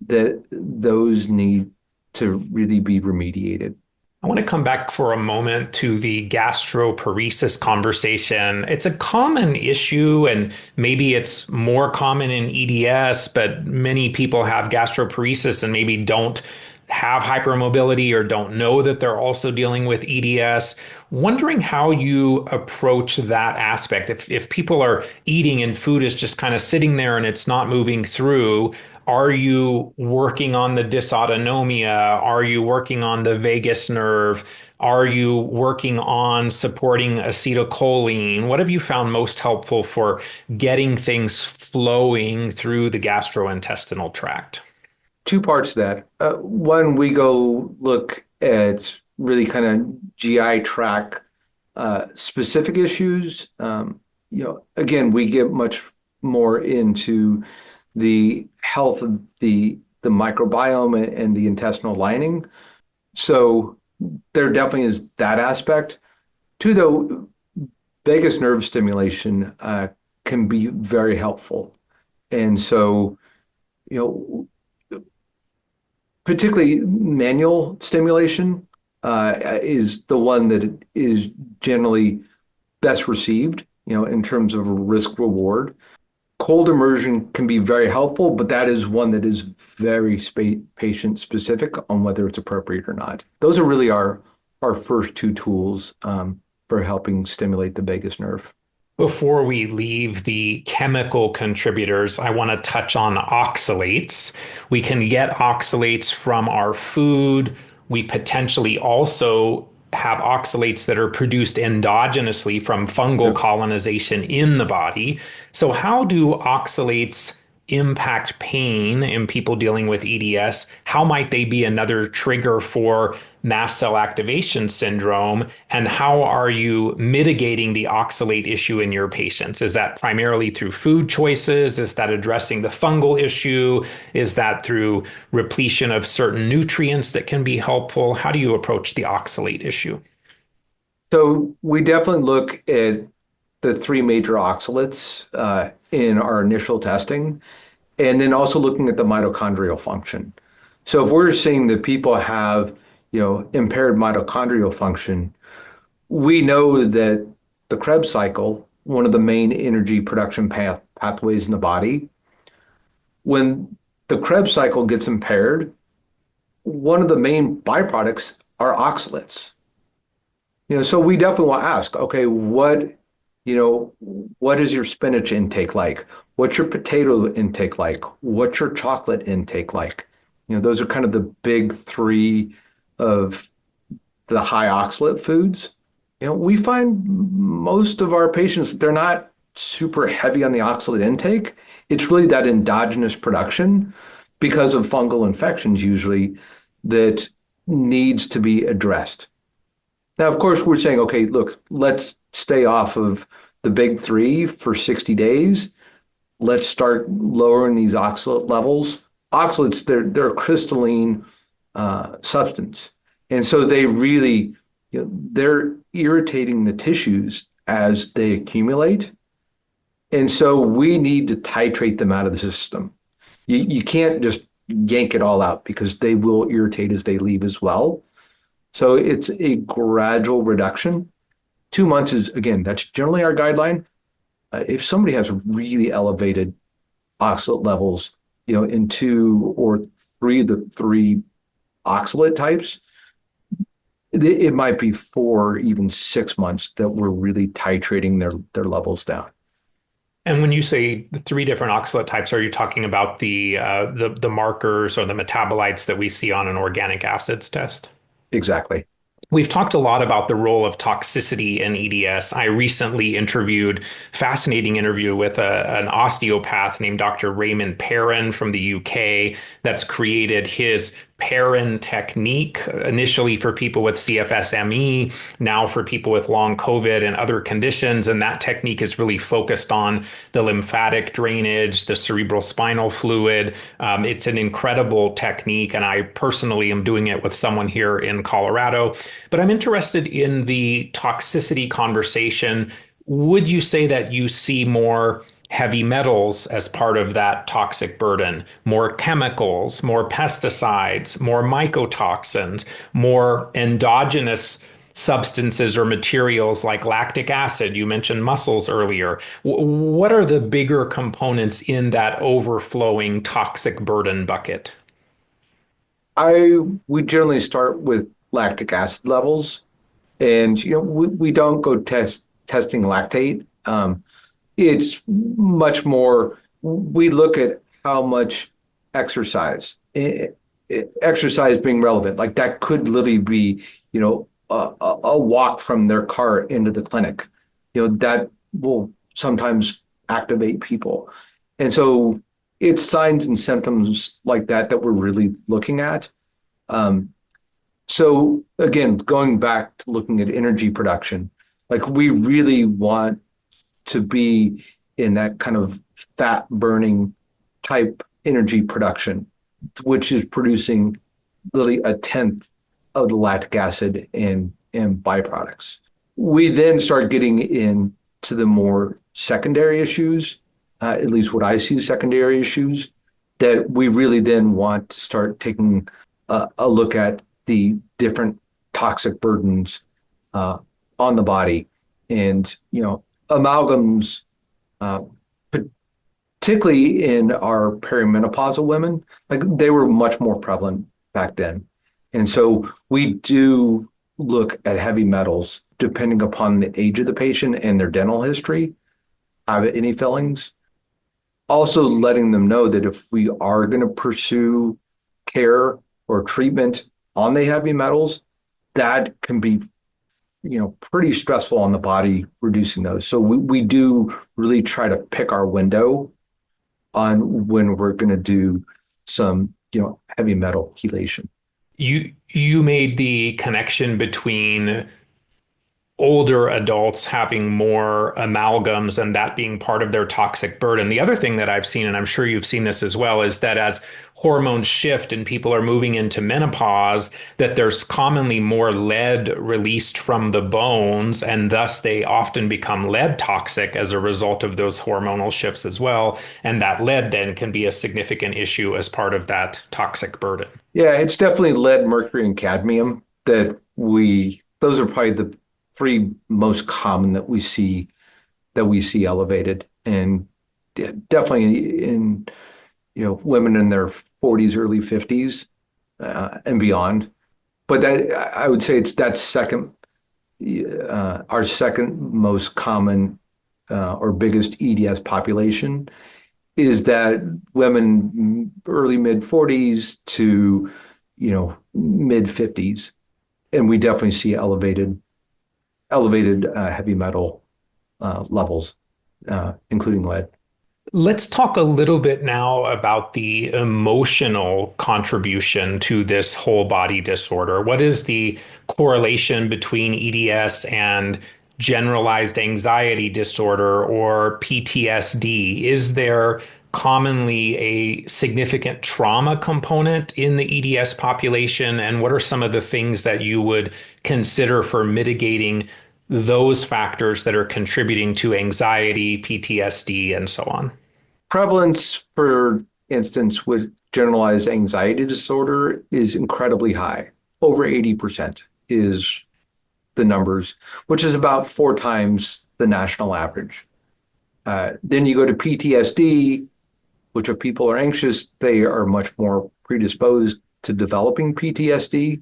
that those need to really be remediated. I want to come back for a moment to the gastroparesis conversation. It's a common issue, and maybe it's more common in EDS, but many people have gastroparesis and maybe don't have hypermobility or don't know that they're also dealing with EDS. Wondering how you approach that aspect. If people are eating and food is just kind of sitting there and it's not moving through, are you working on the dysautonomia? Are you working on the vagus nerve? Are you working on supporting acetylcholine? What have you found most helpful for getting things flowing through the gastrointestinal tract? Two parts to that. One, we go look at really kind of GI tract specific issues. Again, we get much more into the health of the microbiome and the intestinal lining. So there definitely is that aspect. Two, though, vagus nerve stimulation can be very helpful. And so, particularly manual stimulation is the one that is generally best received, in terms of risk reward. Cold immersion can be very helpful, but that is one that is very patient specific on whether it's appropriate or not. Those are really our first two tools for helping stimulate the vagus nerve. Before we leave the chemical contributors, I want to touch on oxalates. We can get oxalates from our food. We potentially also have oxalates that are produced endogenously from fungal colonization in the body. So how do oxalates impact pain in people dealing with EDS? How might they be another trigger for mast cell activation syndrome? And how are you mitigating the oxalate issue in your patients? Is that primarily through food choices? Is that addressing the fungal issue? Is that through repletion of certain nutrients that can be helpful? How do you approach the oxalate issue? So we definitely look at the three major oxalates in our initial testing, and then also looking at the mitochondrial function. So if we're seeing that people have, impaired mitochondrial function, we know that the Krebs cycle, one of the main energy production pathways in the body, when the Krebs cycle gets impaired, one of the main byproducts are oxalates. So we definitely want to ask, okay, what is your spinach intake like? What's your potato intake like? What's your chocolate intake like? Those are kind of the big three of the high oxalate foods. We find most of our patients, they're not super heavy on the oxalate intake. It's really that endogenous production because of fungal infections usually that needs to be addressed. Now, of course, we're saying, okay, look, let's stay off of the big three for 60 days. Let's start lowering these oxalate levels oxalates, they're a crystalline substance. And so they really, they're irritating the tissues as they accumulate. And so we need to titrate them out of the system. You can't just yank it all out because they will irritate as they leave as well. So it's a gradual reduction. 2 months is, again, that's generally our guideline. If somebody has really elevated oxalate levels, in two or three of the three oxalate types, it might be 4, even 6 months that we're really titrating their levels down. And when you say the three different oxalate types, are you talking about the markers or the metabolites that we see on an organic acids test? Exactly. We've talked a lot about the role of toxicity in EDS. I recently fascinating interview with an osteopath named Dr. Raymond Perrin from the UK that's created his Perrin technique, initially for people with CFSME, now for people with long COVID and other conditions. And that technique is really focused on the lymphatic drainage, the cerebral spinal fluid. It's an incredible technique. And I personally am doing it with someone here in Colorado. But I'm interested in the toxicity conversation. Would you say that you see more heavy metals as part of that toxic burden, more chemicals, more pesticides, more mycotoxins, more endogenous substances or materials like lactic acid? You mentioned mussels earlier. What are the bigger components in that overflowing toxic burden bucket? We generally start with lactic acid levels, and we don't go testing lactate. It's much more, we look at how much exercise, exercise being relevant. Like that could literally be, a walk from their car into the clinic. That will sometimes activate people. And so it's signs and symptoms like that we're really looking at. So again, going back to looking at energy production, like we really want to be in that kind of fat burning type energy production, which is producing literally a tenth of the lactic acid and byproducts. We then start getting into the more secondary issues, at least what I see as secondary issues, that we really then want to start taking a look at the different toxic burdens on the body. And, amalgams, particularly in our perimenopausal women, like they were much more prevalent back then. And so we do look at heavy metals depending upon the age of the patient and their dental history, have any fillings. Also letting them know that if we are going to pursue care or treatment on the heavy metals, that can be pretty stressful on the body, reducing those. So we do really try to pick our window on when we're going to do some, heavy metal chelation. You made the connection between older adults having more amalgams and that being part of their toxic burden. The other thing that I've seen, and I'm sure you've seen this as well, is that as hormones shift and people are moving into menopause, that there's commonly more lead released from the bones, and thus they often become lead toxic as a result of those hormonal shifts as well. And that lead then can be a significant issue as part of that toxic burden. Yeah, it's definitely lead, mercury, and cadmium those are probably the three most common that we see elevated, and definitely in women in their 40s, early 50s, and beyond. But that, I would say, it's that second, our second most common or biggest EDS population is that women early mid 40s to mid 50s, and we definitely see elevated heavy metal levels, including lead. Let's talk a little bit now about the emotional contribution to this whole body disorder. What is the correlation between EDS and generalized anxiety disorder or PTSD? Is there commonly a significant trauma component in the EDS population? And what are some of the things that you would consider for mitigating those factors that are contributing to anxiety, PTSD, and so on? Prevalence, for instance, with generalized anxiety disorder is incredibly high. Over 80% is the numbers, which is about 4 times the national average. Then you go to PTSD, which if people are anxious, they are much more predisposed to developing PTSD.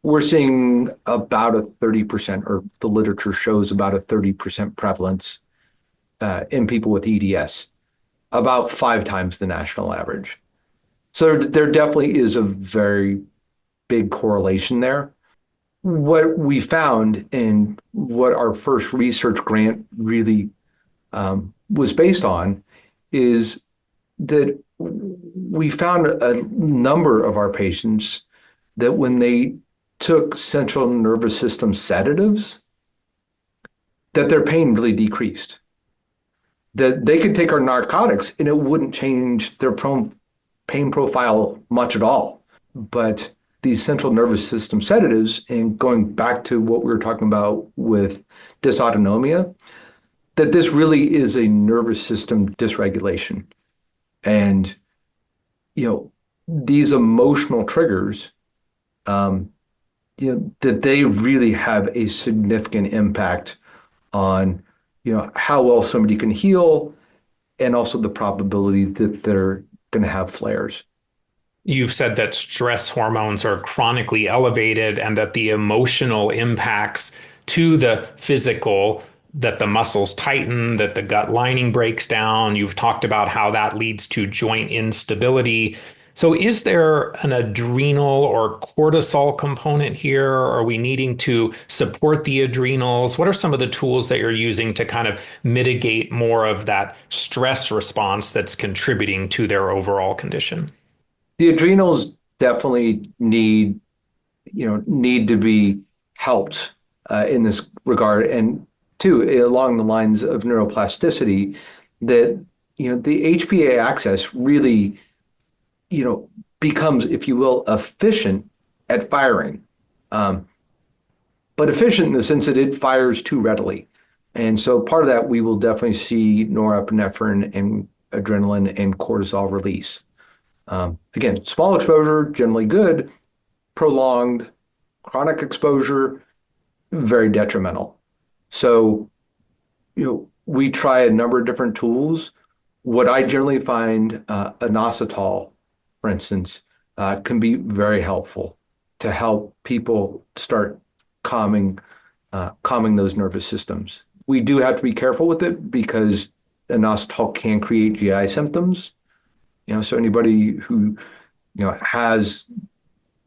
We're seeing about a 30%, or the literature shows about a 30% prevalence in people with EDS, about 5 times the national average. So there definitely is a very big correlation there. What we found, and what our first research grant really was based on, is that we found a number of our patients that when they took central nervous system sedatives, that their pain really decreased. That they could take our narcotics and it wouldn't change their pain profile much at all. But these central nervous system sedatives, and going back to what we were talking about with dysautonomia, that this really is a nervous system dysregulation. And, these emotional triggers, that they really have a significant impact on, how well somebody can heal, and also the probability that they're going to have flares. You've said that stress hormones are chronically elevated and that the emotional impacts to the physical, that the muscles tighten, that the gut lining breaks down. You've talked about how that leads to joint instability. So is there an adrenal or cortisol component here? Are we needing to support the adrenals? What are some of the tools that you're using to kind of mitigate more of that stress response that's contributing to their overall condition? The adrenals definitely need to be helped in this regard, and too along the lines of neuroplasticity, that the HPA axis really becomes, if you will, efficient at firing, but efficient in the sense that it fires too readily. And so part of that, we will definitely see norepinephrine and adrenaline and cortisol release. Again, small exposure, generally good. Prolonged, chronic exposure, very detrimental. So, we try a number of different tools. What I generally find, inositol, for instance, can be very helpful to help people start calming those nervous systems. We do have to be careful with it because inositol can create GI symptoms. So anybody who has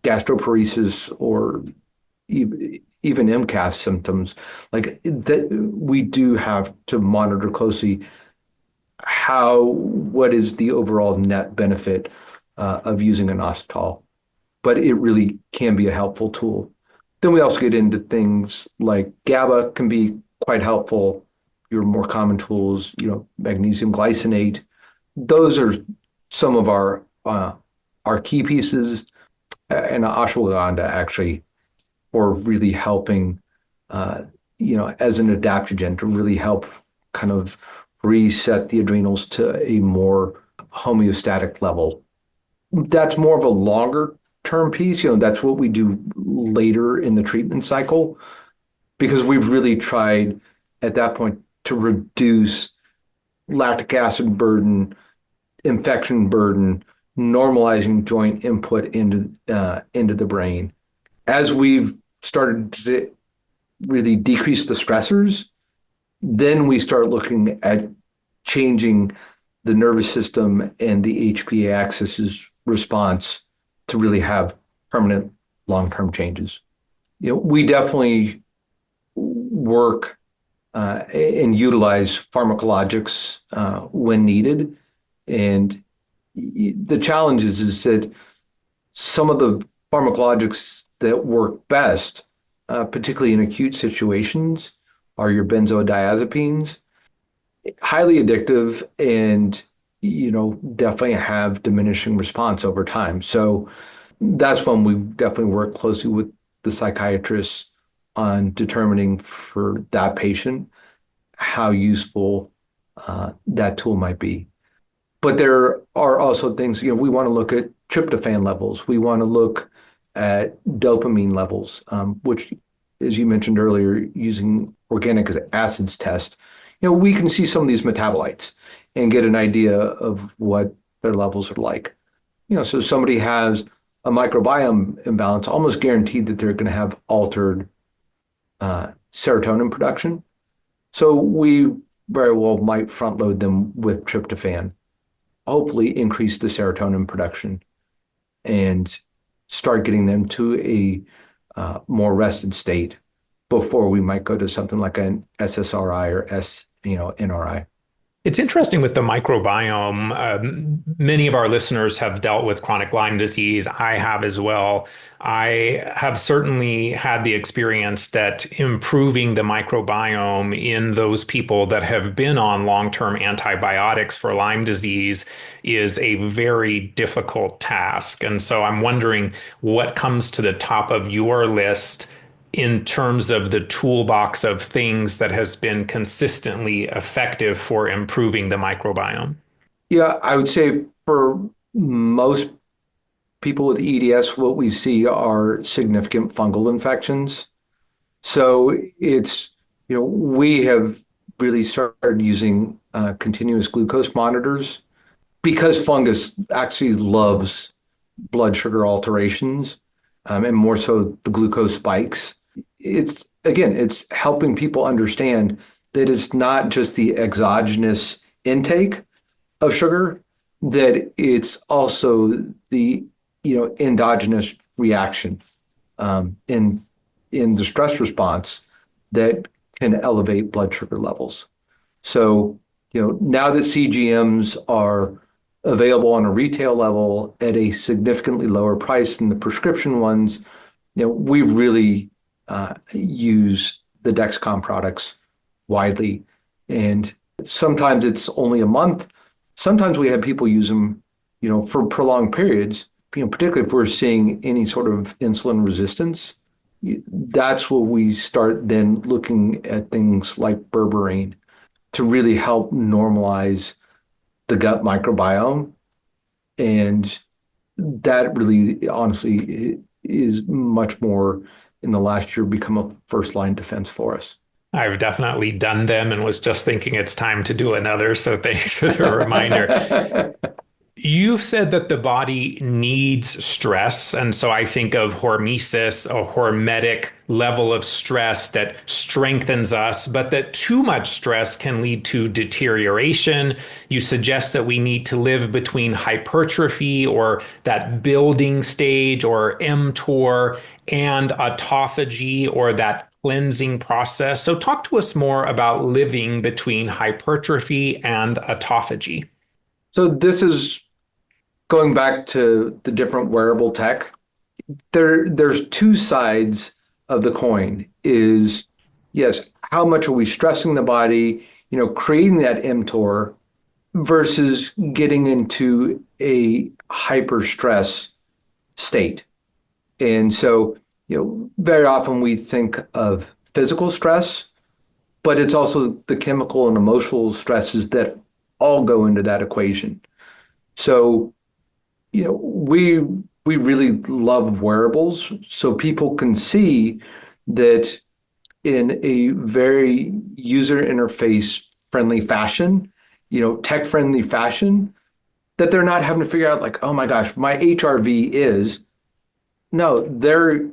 gastroparesis or even MCAS symptoms, like that, we do have to monitor closely what is the overall net benefit of using inositol. But it really can be a helpful tool. Then we also get into things like GABA can be quite helpful. Your more common tools, magnesium glycinate. Those are some of our key pieces, and ashwagandha actually, for really helping, as an adaptogen to really help kind of reset the adrenals to a more homeostatic level. That's more of a longer term piece. That's what we do later in the treatment cycle, because we've really tried at that point to reduce lactic acid burden, infection burden, normalizing joint input into the brain. As we've started to really decrease the stressors, then we start looking at changing the nervous system and the HPA axis's response to really have permanent long-term changes. We definitely work and utilize pharmacologics when needed. And the challenge is that some of the pharmacologics that work best, particularly in acute situations, are your benzodiazepines. Highly addictive, and definitely have diminishing response over time. So that's when we definitely work closely with the psychiatrist on determining for that patient how useful that tool might be. But there are also things, we want to look at tryptophan levels. We want to look at dopamine levels, which, as you mentioned earlier, using organic acids test, we can see some of these metabolites and get an idea of what their levels are like. So somebody has a microbiome imbalance, almost guaranteed that they're going to have altered serotonin production. So we very well might front load them with tryptophan, hopefully increase the serotonin production and start getting them to a more rested state before we might go to something like an SSRI or NRI. It's interesting with the microbiome. Many of our listeners have dealt with chronic Lyme disease. I have as well. I have certainly had the experience that improving the microbiome in those people that have been on long-term antibiotics for Lyme disease is a very difficult task. And so I'm wondering what comes to the top of your list in terms of the toolbox of things that has been consistently effective for improving the microbiome? Yeah, I would say for most people with EDS, what we see are significant fungal infections. So we have really started using continuous glucose monitors because fungus actually loves blood sugar alterations, and more so the glucose spikes. It's helping people understand that it's not just the exogenous intake of sugar, that it's also the endogenous reaction in the stress response that can elevate blood sugar levels. So now that CGMs are available on a retail level at a significantly lower price than the prescription ones, we've really used the Dexcom products widely. And sometimes it's only a month. Sometimes we have people use them, for prolonged periods, particularly if we're seeing any sort of insulin resistance. That's where we start then looking at things like berberine to really help normalize the gut microbiome. And that really, honestly, is much more in the last year become a first line defense for us. I've definitely done them and was just thinking it's time to do another. So thanks for the reminder. You've said that the body needs stress. And so I think of hormesis, a hormetic level of stress that strengthens us, but that too much stress can lead to deterioration. You suggest that we need to live between hypertrophy or that building stage or mTOR and autophagy or that cleansing process. So talk to us more about living between hypertrophy and autophagy. So this is going back to the different wearable tech. There's two sides of the coin. Is yes, how much are we stressing the body, creating that mTOR versus getting into a hyper stress state. And so, very often we think of physical stress, but it's also the chemical and emotional stresses that all go into that equation. So, we really love wearables so people can see that in a very user interface friendly fashion, tech friendly fashion, that they're not having to figure out like, oh my gosh, my HRV is. No, their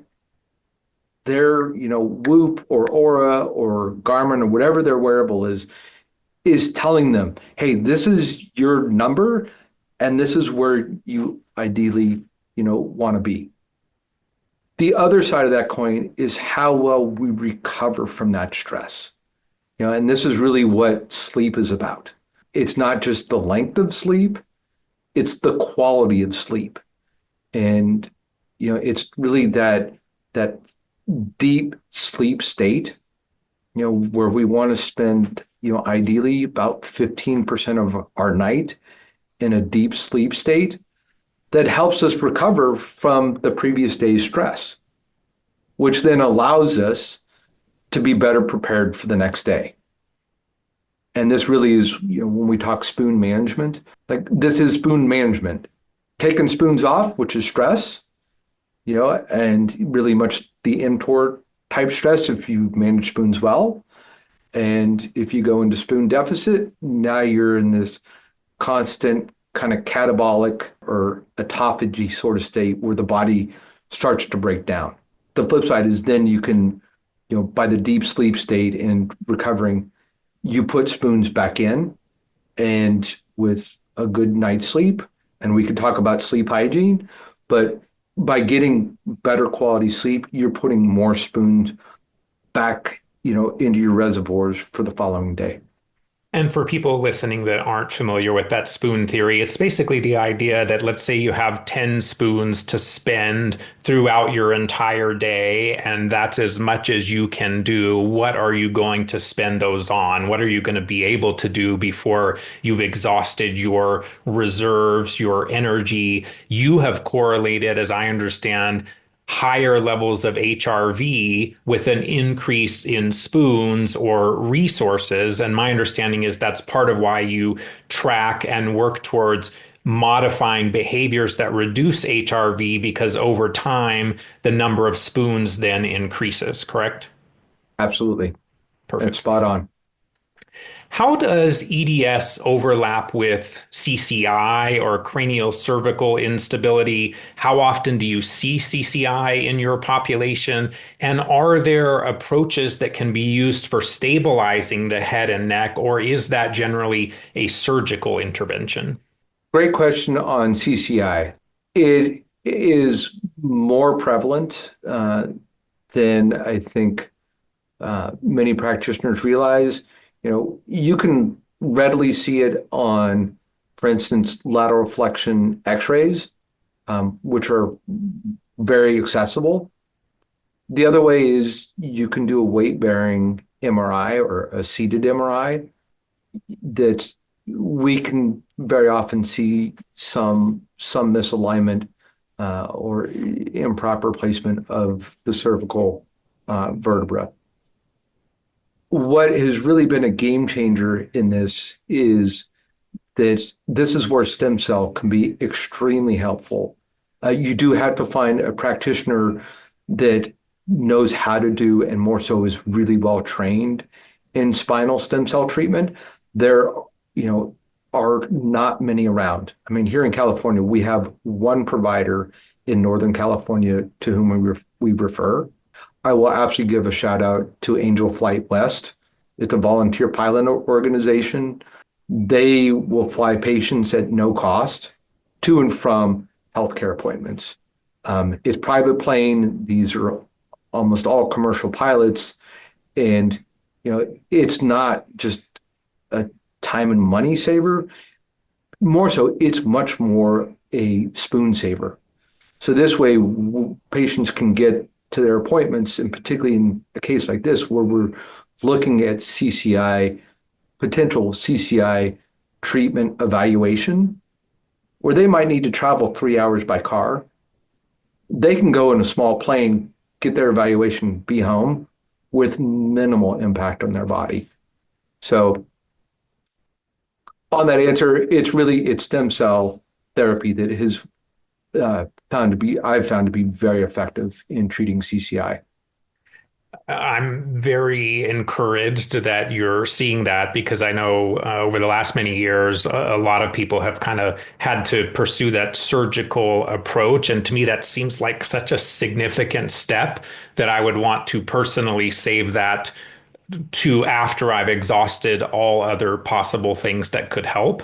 Whoop or Aura or Garmin or whatever their wearable is telling them, hey, this is your number and this is where you ideally want to be. The other side of that coin is how well we recover from that stress. And this is really what sleep is about. It's not just the length of sleep, it's the quality of sleep. And it's really that deep sleep state, where we want to spend, ideally about 15% of our night in a deep sleep state that helps us recover from the previous day's stress, which then allows us to be better prepared for the next day. And this really is, when we talk spoon management, like this is spoon management. Taking spoons off, which is stress, and really much the mTOR type stress if you manage spoons well. And if you go into spoon deficit, now you're in this constant kind of catabolic or autophagy sort of state where the body starts to break down. The flip side is then you can, by the deep sleep state and recovering, you put spoons back in, and with a good night's sleep, and we could talk about sleep hygiene, but by getting better quality sleep, you're putting more spoons back, into your reservoirs for the following day. And for people listening that aren't familiar with that spoon theory, it's basically the idea that let's say you have 10 spoons to spend throughout your entire day, and that's as much as you can do. What are you going to spend those on? What are you going to be able to do before you've exhausted your reserves, your energy? You have correlated, as I understand, higher levels of HRV with an increase in spoons or resources. And my understanding is that's part of why you track and work towards modifying behaviors that reduce HRV, because over time, the number of spoons then increases, correct? Absolutely. Perfect. That's spot on. How does EDS overlap with CCI or cranial cervical instability? How often do you see CCI in your population? And are there approaches that can be used for stabilizing the head and neck, or is that generally a surgical intervention? Great question on CCI. It is more prevalent than I think many practitioners realize. You can readily see it on, for instance, lateral flexion x-rays, which are very accessible. The other way is you can do a weight-bearing MRI or a seated MRI that we can very often see some misalignment or improper placement of the cervical vertebra. What has really been a game changer in this is that this is where stem cell can be extremely helpful. You do have to find a practitioner that knows how to do, and more so is really well trained in spinal stem cell treatment. There, are not many around. I mean, here in California, we have one provider in Northern California to whom we refer. I will absolutely give a shout out to Angel Flight West. It's a volunteer pilot organization. They will fly patients at no cost to and from healthcare appointments. It's private plane. These are almost all commercial pilots. And, it's not just a time and money saver. More so, it's much more a spoon saver. So this way, patients can get to their appointments, and particularly in a case like this where we're looking at potential CCI treatment evaluation, where they might need to travel 3 hours by car. They can go in a small plane, get their evaluation, be home with minimal impact on their body. So on that answer, it's stem cell therapy that has I've found to be very effective in treating CCI. I'm very encouraged that you're seeing that, because I know over the last many years, a lot of people have kind of had to pursue that surgical approach. And to me, that seems like such a significant step that I would want to personally save that to after I've exhausted all other possible things that could help.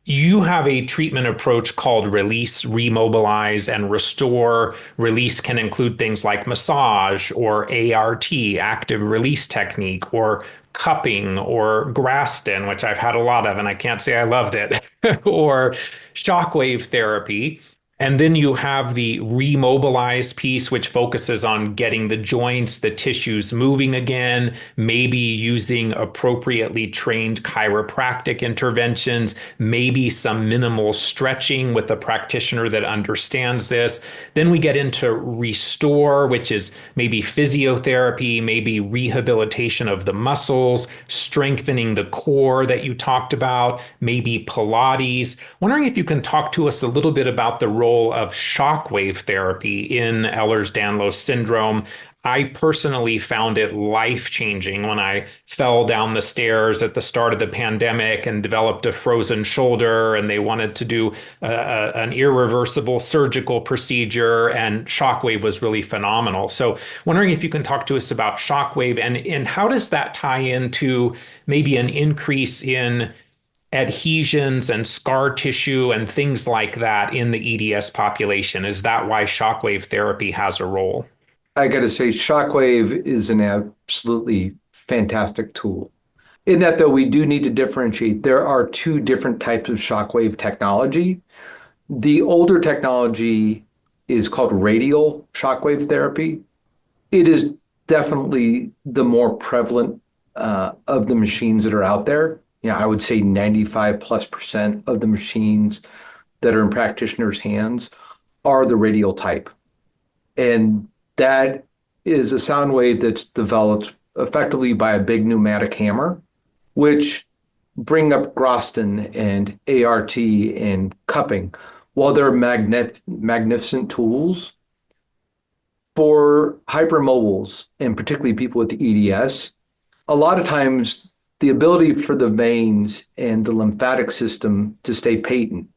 You have a treatment approach called release, remobilize, and restore. Release can include things like massage or ART, active release technique, or cupping or Graston, which I've had a lot of and I can't say I loved it, or shockwave therapy. And then you have the remobilize piece, which focuses on getting the joints, the tissues moving again, maybe using appropriately trained chiropractic interventions, maybe some minimal stretching with a practitioner that understands this. Then we get into restore, which is maybe physiotherapy, maybe rehabilitation of the muscles, strengthening the core that you talked about, maybe Pilates. Wondering if you can talk to us a little bit about the role of shockwave therapy in Ehlers-Danlos syndrome. I personally found it life-changing when I fell down the stairs at the start of the pandemic and developed a frozen shoulder, and they wanted to do an irreversible surgical procedure, and shockwave was really phenomenal. So wondering if you can talk to us about shockwave and how does that tie into maybe an increase in adhesions and scar tissue and things like that in the EDS population? Is that why shockwave therapy has a role? I got to say, shockwave is an absolutely fantastic tool. In that, though, we do need to differentiate. There are two different types of shockwave technology. The older technology is called radial shockwave therapy. It is definitely the more prevalent of the machines that are out there. I would say 95+% of the machines that are in practitioners' hands are the radial type. And that is a sound wave that's developed effectively by a big pneumatic hammer, which bring up Groston and ART and cupping. While they're magnificent tools, for hypermobiles, and particularly people with EDS, a lot of times the ability for the veins and the lymphatic system to stay patent,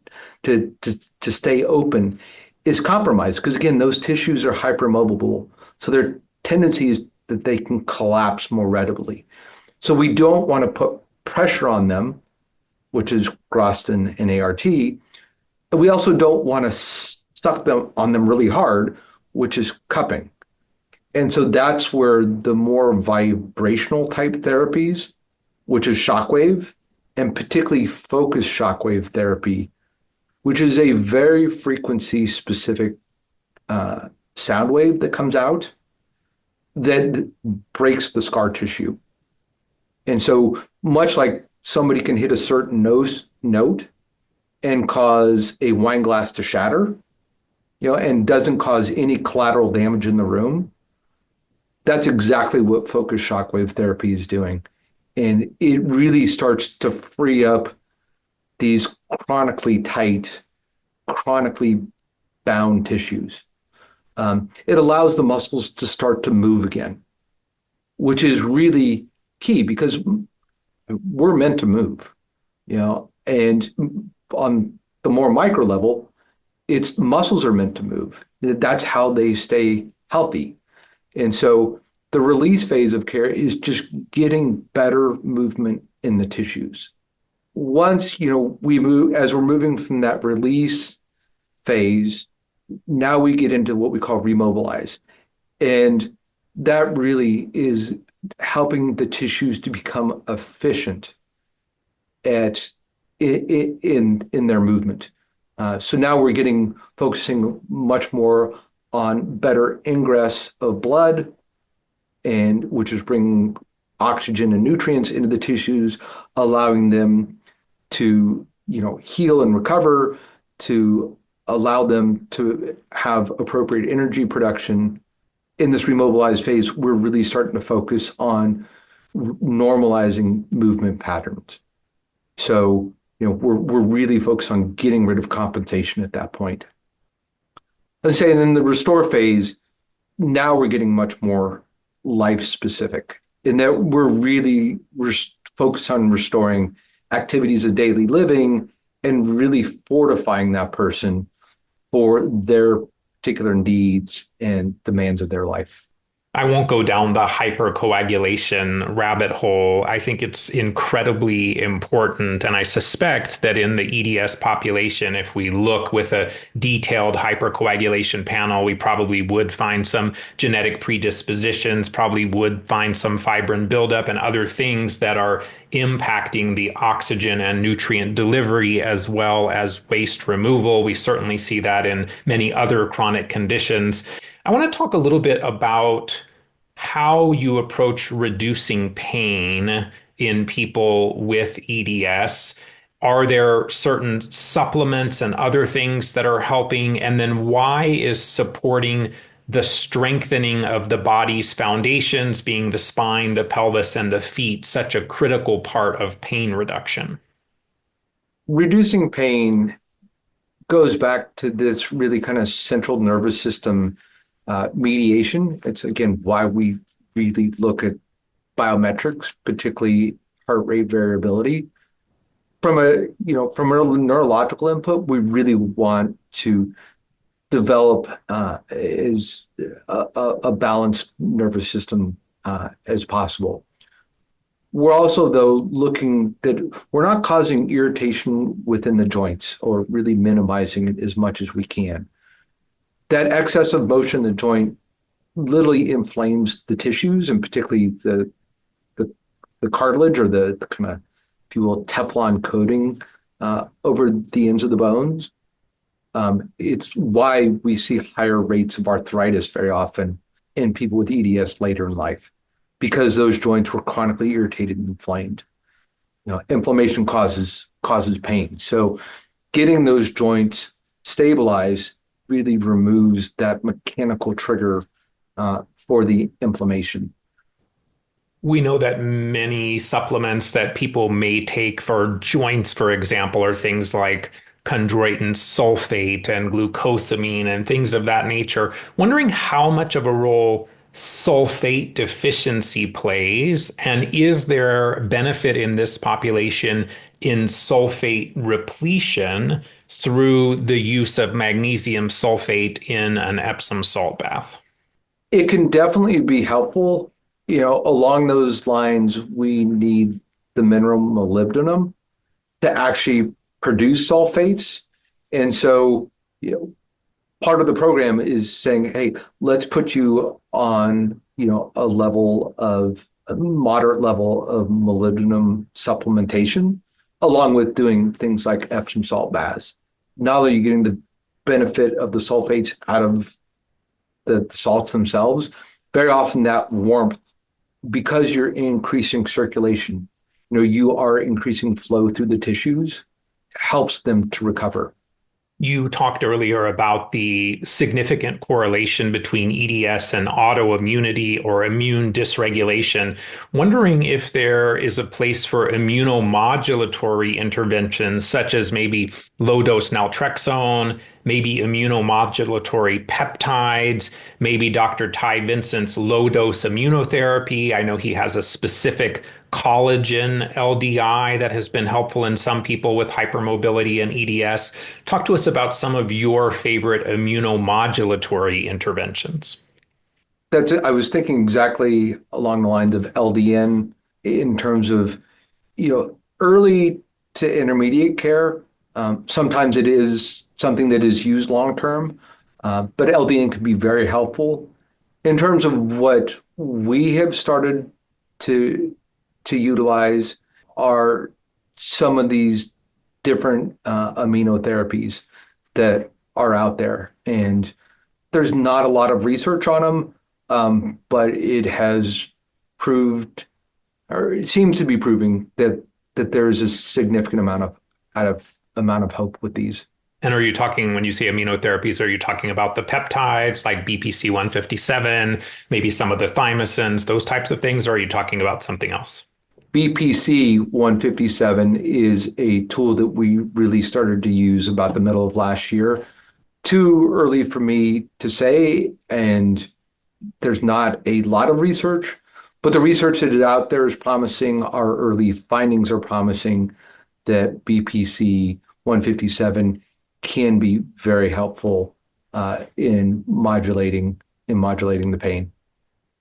to stay open, is compromised because, again, those tissues are hypermobile. So their tendency is that they can collapse more readily. So we don't want to put pressure on them, which is Groston and ART. But we also don't want to stuck them on them really hard, which is cupping. And so that's where the more vibrational type therapies, which is shockwave, and particularly focused shockwave therapy, which is a very frequency specific sound wave that comes out that breaks the scar tissue. And so much like somebody can hit a certain note and cause a wine glass to shatter, and doesn't cause any collateral damage in the room, that's exactly what focused shockwave therapy is doing. And it really starts to free up these chronically tight, chronically bound tissues. It allows the muscles to start to move again, which is really key because we're meant to move, and on the more micro level, it's muscles are meant to move. That's how they stay healthy. And so the release phase of care is just getting better movement in the tissues. Once, we move, as we're moving from that release phase, now we get into what we call remobilize. And that really is helping the tissues to become efficient in their movement. So now we're focusing much more on better ingress of blood, and which is bringing oxygen and nutrients into the tissues, allowing them to, heal and recover, to allow them to have appropriate energy production. In this remobilized phase, we're really starting to focus on normalizing movement patterns. So, we're really focused on getting rid of compensation at that point. Let's say, and then the restore phase, now we're getting much more life specific in that we're focused on restoring activities of daily living and really fortifying that person for their particular needs and demands of their life. I won't go down the hypercoagulation rabbit hole. I think it's incredibly important. And I suspect that in the EDS population, if we look with a detailed hypercoagulation panel, we probably would find some genetic predispositions, probably would find some fibrin buildup and other things that are impacting the oxygen and nutrient delivery as well as waste removal. We certainly see that in many other chronic conditions. I want to talk a little bit about how you approach reducing pain in people with EDS. Are there certain supplements and other things that are helping? And then why is supporting the strengthening of the body's foundations, being the spine, the pelvis, and the feet, such a critical part of pain reduction? Reducing pain goes back to this really kind of central nervous system mediation. It's again why we really look at biometrics, particularly heart rate variability. From a neurological input, we really want to develop as a balanced nervous system as possible. We're also, though, looking that we're not causing irritation within the joints or really minimizing it as much as we can. That excess of motion in the joint literally inflames the tissues, and particularly the cartilage, or the kind of, if you will, Teflon coating over the ends of the bones. It's why we see higher rates of arthritis very often in people with EDS later in life, because those joints were chronically irritated and inflamed. Inflammation causes pain. So getting those joints stabilized really removes that mechanical trigger for the inflammation. We know that many supplements that people may take for joints, for example, are things like chondroitin sulfate and glucosamine and things of that nature. Wondering how much of a role sulfate deficiency plays, and is there benefit in this population in sulfate repletion through the use of magnesium sulfate in an Epsom salt bath? It can definitely be helpful. Along those lines, we need the mineral molybdenum to actually produce sulfates. And so, part of the program is saying, hey, let's put you on, a moderate level of molybdenum supplementation, along with doing things like Epsom salt baths. Not only are you getting the benefit of the sulfates out of the salts themselves, very often that warmth, because you're increasing circulation, you are increasing flow through the tissues, helps them to recover. You talked earlier about the significant correlation between EDS and autoimmunity or immune dysregulation. Wondering if there is a place for immunomodulatory interventions, such as maybe low-dose naltrexone, maybe immunomodulatory peptides, maybe Dr. Ty Vincent's low-dose immunotherapy. I know he has a specific collagen LDI that has been helpful in some people with hypermobility and EDS. Talk to us about some of your favorite immunomodulatory interventions. That's it. I was thinking exactly along the lines of LDN in terms of, early to intermediate care. Sometimes it is something that is used long term, but LDN can be very helpful. In terms of what we have started to utilize are some of these different immunotherapies that are out there. And there's not a lot of research on them, but it has proved, or it seems to be proving that there is a significant amount of hope with these. And are you talking, when you say immunotherapies, are you talking about the peptides like BPC 157, maybe some of the thymosins, those types of things, or are you talking about something else? BPC 157 is a tool that we really started to use about the middle of last year. Too early for me to say, and there's not a lot of research, but the research that is out there is promising. Our early findings are promising that BPC 157 can be very helpful in modulating the pain.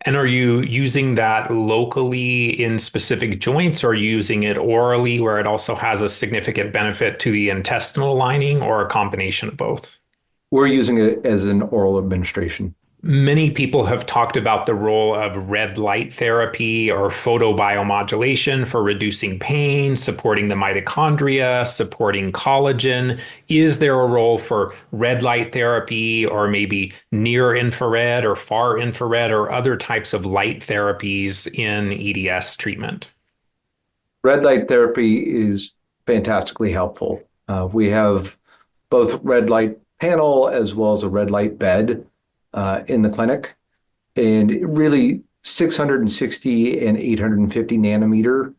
And are you using that locally in specific joints, or are you using it orally where it also has a significant benefit to the intestinal lining, or a combination of both? We're using it as an oral administration. Many people have talked about the role of red light therapy or photobiomodulation for reducing pain, supporting the mitochondria, supporting collagen. Is there a role for red light therapy or maybe near infrared or far infrared or other types of light therapies in EDS treatment? Red light therapy is fantastically helpful. We have both red light panel as well as a red light bed in the clinic. And really 660 and 850 nanometer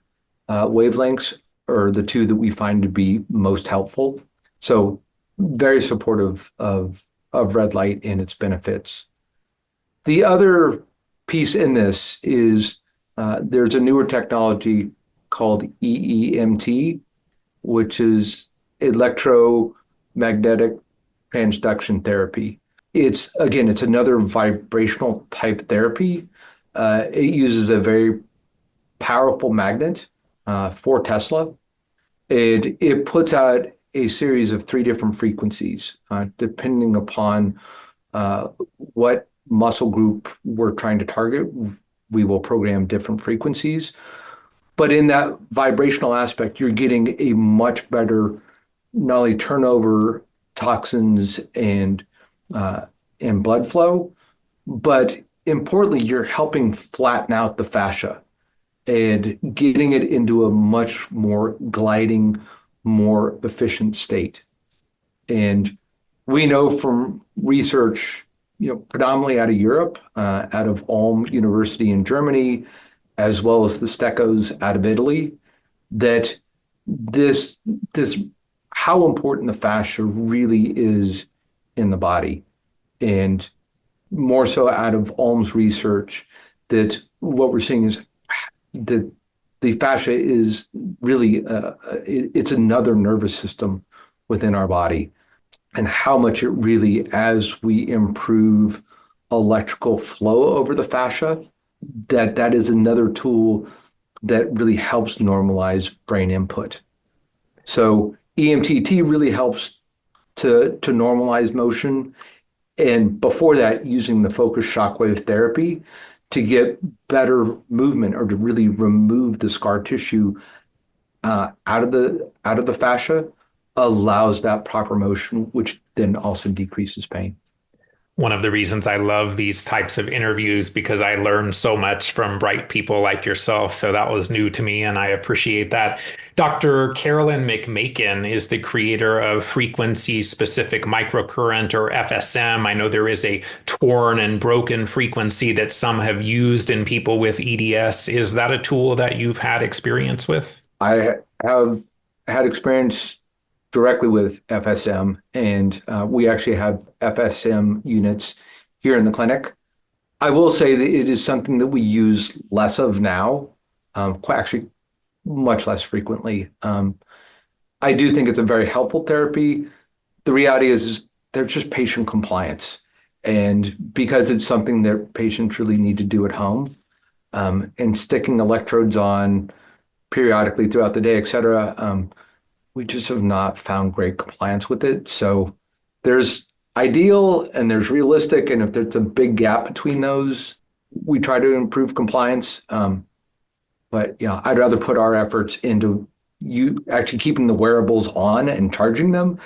wavelengths are the two that we find to be most helpful. So very supportive of red light and its benefits. The other piece in this is there's a newer technology called EEMT, which is electromagnetic transduction therapy. It's another vibrational type therapy. It uses a very powerful magnet, 4 Tesla, and it puts out a series of 3 different frequencies, depending upon what muscle group we're trying to target. We will program different frequencies. But in that vibrational aspect, you're getting a much better not only turnover toxins and blood flow, but importantly, you're helping flatten out the fascia and getting it into a much more gliding, more efficient state. And we know from research, predominantly out of Europe, out of Ulm University in Germany, as well as the Steccos out of Italy, that this how important the fascia really is in the body. And more so out of Ulm's research, that what we're seeing is that the fascia is really it's another nervous system within our body, and how much it really, as we improve electrical flow over the fascia, that is another tool that really helps normalize brain input. So EMTT really helps to normalize motion. And before that, using the focused shockwave therapy to get better movement or to really remove the scar tissue out of the fascia allows that proper motion, which then also decreases pain. One of the reasons I love these types of interviews because I learn so much from bright people like yourself. So that was new to me, and I appreciate that. Dr. Carolyn McMakin is the creator of frequency-specific microcurrent, or FSM. I know there is a torn and broken frequency that some have used in people with EDS. Is that a tool that you've had experience with? I have had experience directly with FSM, and we actually have FSM units here in the clinic. I will say that it is something that we use less of now, actually much less frequently. I do think it's a very helpful therapy. The reality is there's just patient compliance. And because it's something that patients really need to do at home, and sticking electrodes on periodically throughout the day, et cetera, we just have not found great compliance with it. So there's ideal and there's realistic. And if there's a big gap between those, we try to improve compliance. But yeah, I'd rather put our efforts into you actually keeping the wearables on and charging them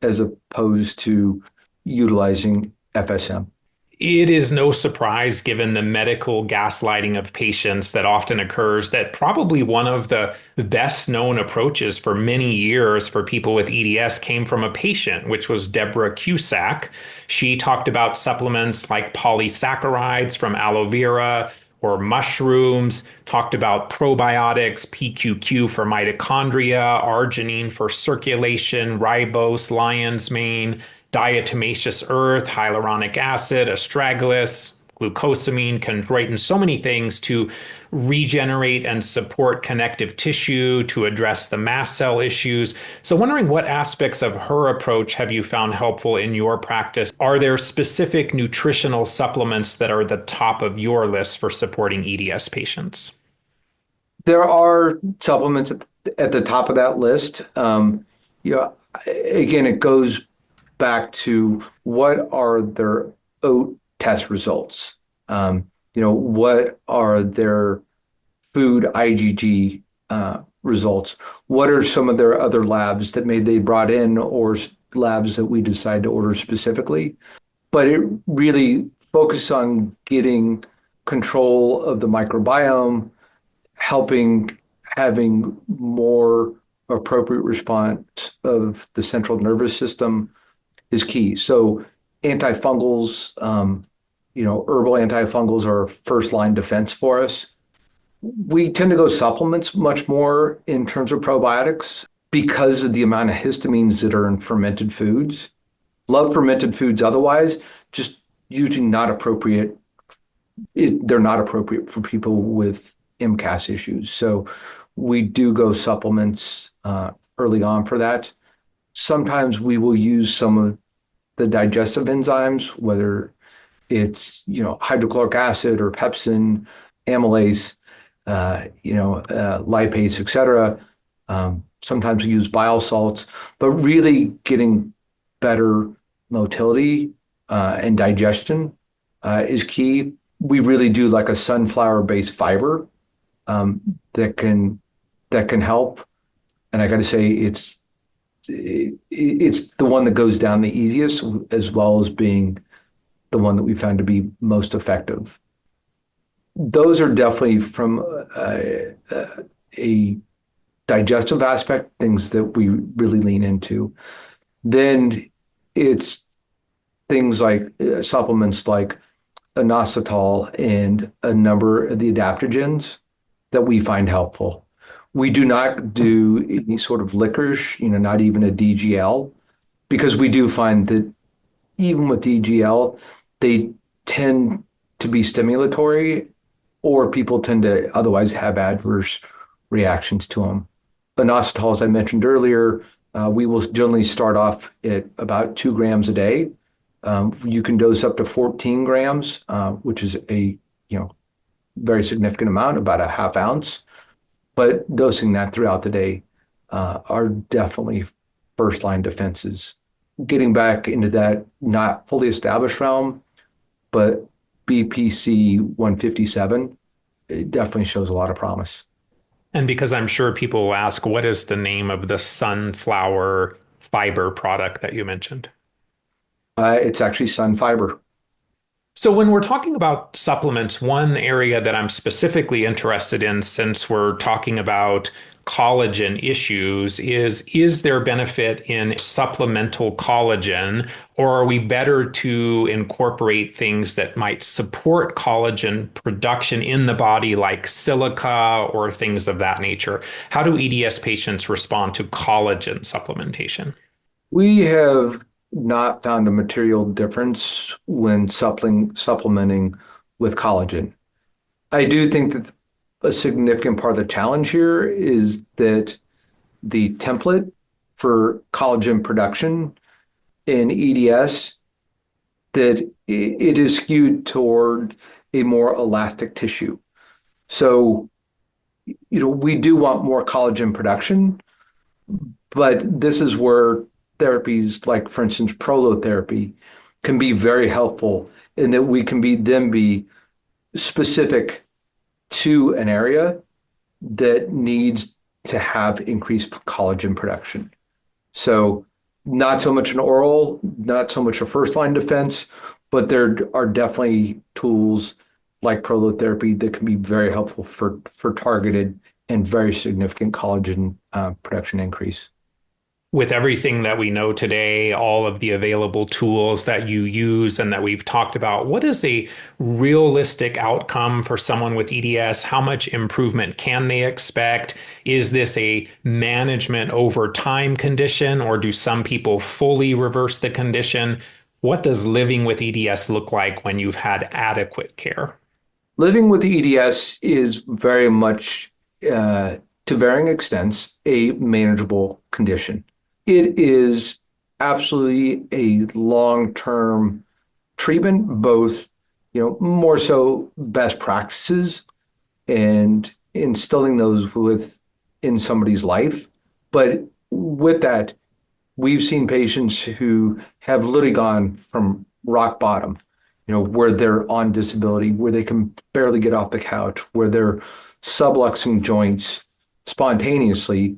as opposed to utilizing FSM. It is no surprise, given the medical gaslighting of patients that often occurs, that probably one of the best known approaches for many years for people with EDS came from a patient, which was Deborah Cusack. She talked about supplements like polysaccharides from aloe vera or mushrooms, talked about probiotics, PQQ for mitochondria, arginine for circulation, ribose, lion's mane, diatomaceous earth, hyaluronic acid, astragalus, glucosamine can brighten so many things to regenerate and support connective tissue, to address the mast cell issues. So wondering what aspects of her approach have you found helpful in your practice? Are there specific nutritional supplements that are the top of your list for supporting EDS patients? There are supplements at the top of that list. Again, it goes back to what are their OAT test results? What are their food IgG results? What are some of their other labs that maybe they brought in or labs that we decide to order specifically? But it really focuses on getting control of the microbiome, having more appropriate response of the central nervous system is key. So antifungals, herbal antifungals are first line defense for us. We tend to go supplements much more in terms of probiotics because of the amount of histamines that are in fermented foods. Love fermented foods otherwise, just usually not appropriate. They're not appropriate for people with MCAS issues. So we do go supplements early on for that. Sometimes we will use some of the digestive enzymes, whether it's hydrochloric acid or pepsin, amylase, lipase, etc. Sometimes we use bile salts, but really getting better motility and digestion is key. We really do like a sunflower-based fiber that can help. And I got to say, it's the one that goes down the easiest, as well as being the one that we found to be most effective. Those are definitely from a digestive aspect, things that we really lean into. Then it's things like supplements like inositol and a number of the adaptogens that we find helpful. We do not do any sort of licorice, not even a DGL, because we do find that even with DGL, they tend to be stimulatory, or people tend to otherwise have adverse reactions to them. Inositol, as I mentioned earlier, we will generally start off at about 2 grams a day. You can dose up to 14 grams, which is a very significant amount, about a half ounce. But dosing that throughout the day are definitely first line defenses. Getting back into that not fully established realm, but BPC 157, it definitely shows a lot of promise. And because I'm sure people will ask, what is the name of the sunflower fiber product that you mentioned? It's actually sun fiber. So when we're talking about supplements, one area that I'm specifically interested in, since we're talking about collagen issues, is there benefit in supplemental collagen, or are we better to incorporate things that might support collagen production in the body, like silica or things of that nature? How do EDS patients respond to collagen supplementation? We have not found a material difference when supplementing with collagen. I do think that a significant part of the challenge here is that the template for collagen production in EDS, that it is skewed toward a more elastic tissue. So, we do want more collagen production, but this is where therapies like, for instance, prolotherapy can be very helpful in that we can be specific to an area that needs to have increased collagen production. So not so much an oral, not so much a first line defense, but there are definitely tools like prolotherapy that can be very helpful for targeted and very significant collagen production increase. With everything that we know today, all of the available tools that you use and that we've talked about, what is a realistic outcome for someone with EDS? How much improvement can they expect? Is this a management over time condition, or do some people fully reverse the condition? What does living with EDS look like when you've had adequate care? Living with EDS is very much, to varying extents, a manageable condition. It is absolutely a long-term treatment, both, more so best practices and instilling those in somebody's life. But with that, we've seen patients who have literally gone from rock bottom, where they're on disability, where they can barely get off the couch, where they're subluxing joints spontaneously,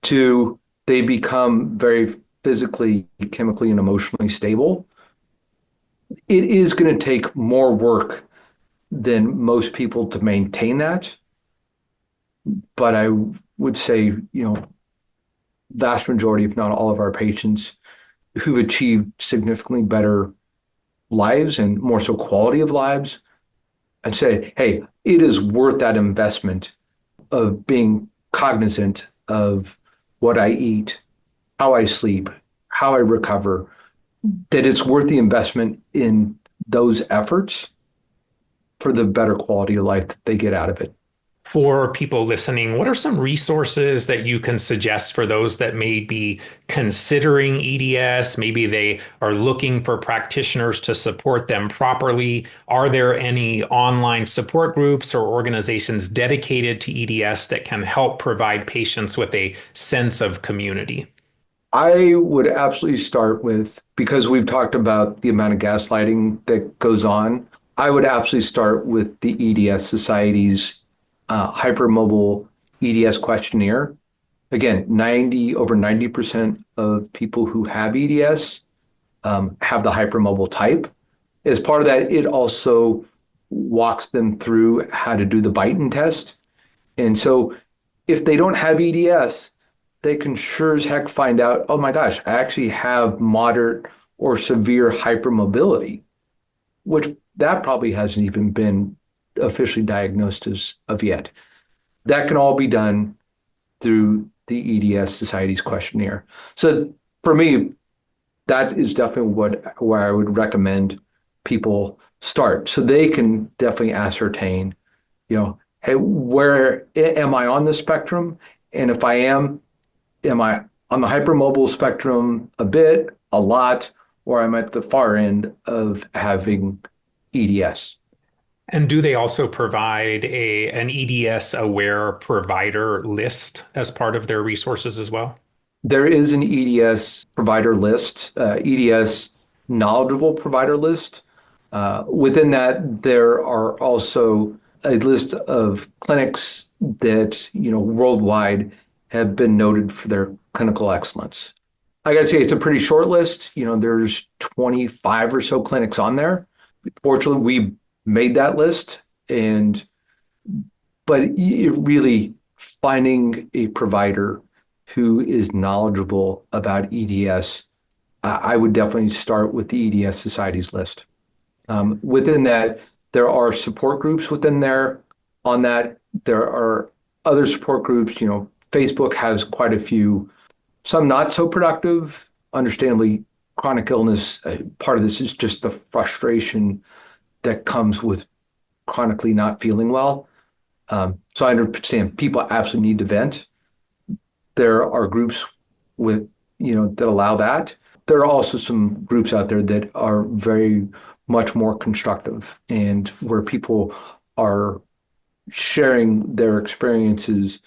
to they become very physically, chemically, and emotionally stable. It is going to take more work than most people to maintain that. But I would say, vast majority, if not all of our patients who've achieved significantly better lives and more so quality of lives, I'd say, hey, it is worth that investment of being cognizant of what I eat, how I sleep, how I recover, that it's worth the investment in those efforts for the better quality of life that they get out of it. For people listening, what are some resources that you can suggest for those that may be considering EDS? Maybe they are looking for practitioners to support them properly. Are there any online support groups or organizations dedicated to EDS that can help provide patients with a sense of community? I would absolutely start with, because we've talked about the amount of gaslighting that goes on, I would absolutely start with the EDS Society's hypermobile EDS questionnaire. Again, over 90% of people who have EDS have the hypermobile type. As part of that, it also walks them through how to do the Beighton test. And so if they don't have EDS, they can sure as heck find out, oh my gosh, I actually have moderate or severe hypermobility, which that probably hasn't even been officially diagnosed as of yet. That can all be done through the EDS Society's questionnaire. So for me, that is definitely where I would recommend people start, so they can definitely ascertain, hey, where am I on the spectrum? And if I am I on the hypermobile spectrum a bit, a lot, or I'm at the far end of having EDS? And do they also provide an EDS aware provider list as part of their resources as well? There is an EDS provider list, EDS knowledgeable provider list. Within that, there are also a list of clinics that, worldwide have been noted for their clinical excellence. I got to say, it's a pretty short list. There's 25 or so clinics on there. Fortunately, we made that list, but really finding a provider who is knowledgeable about EDS, I would definitely start with the EDS Society's list. Within that, there are support groups within there. On that, there are other support groups. Facebook has quite a few, some not so productive. Understandably, chronic illness, part of this is just the frustration that comes with chronically not feeling well. So I understand people absolutely need to vent. There are groups that allow that. There are also some groups out there that are very much more constructive, and where people are sharing their experiences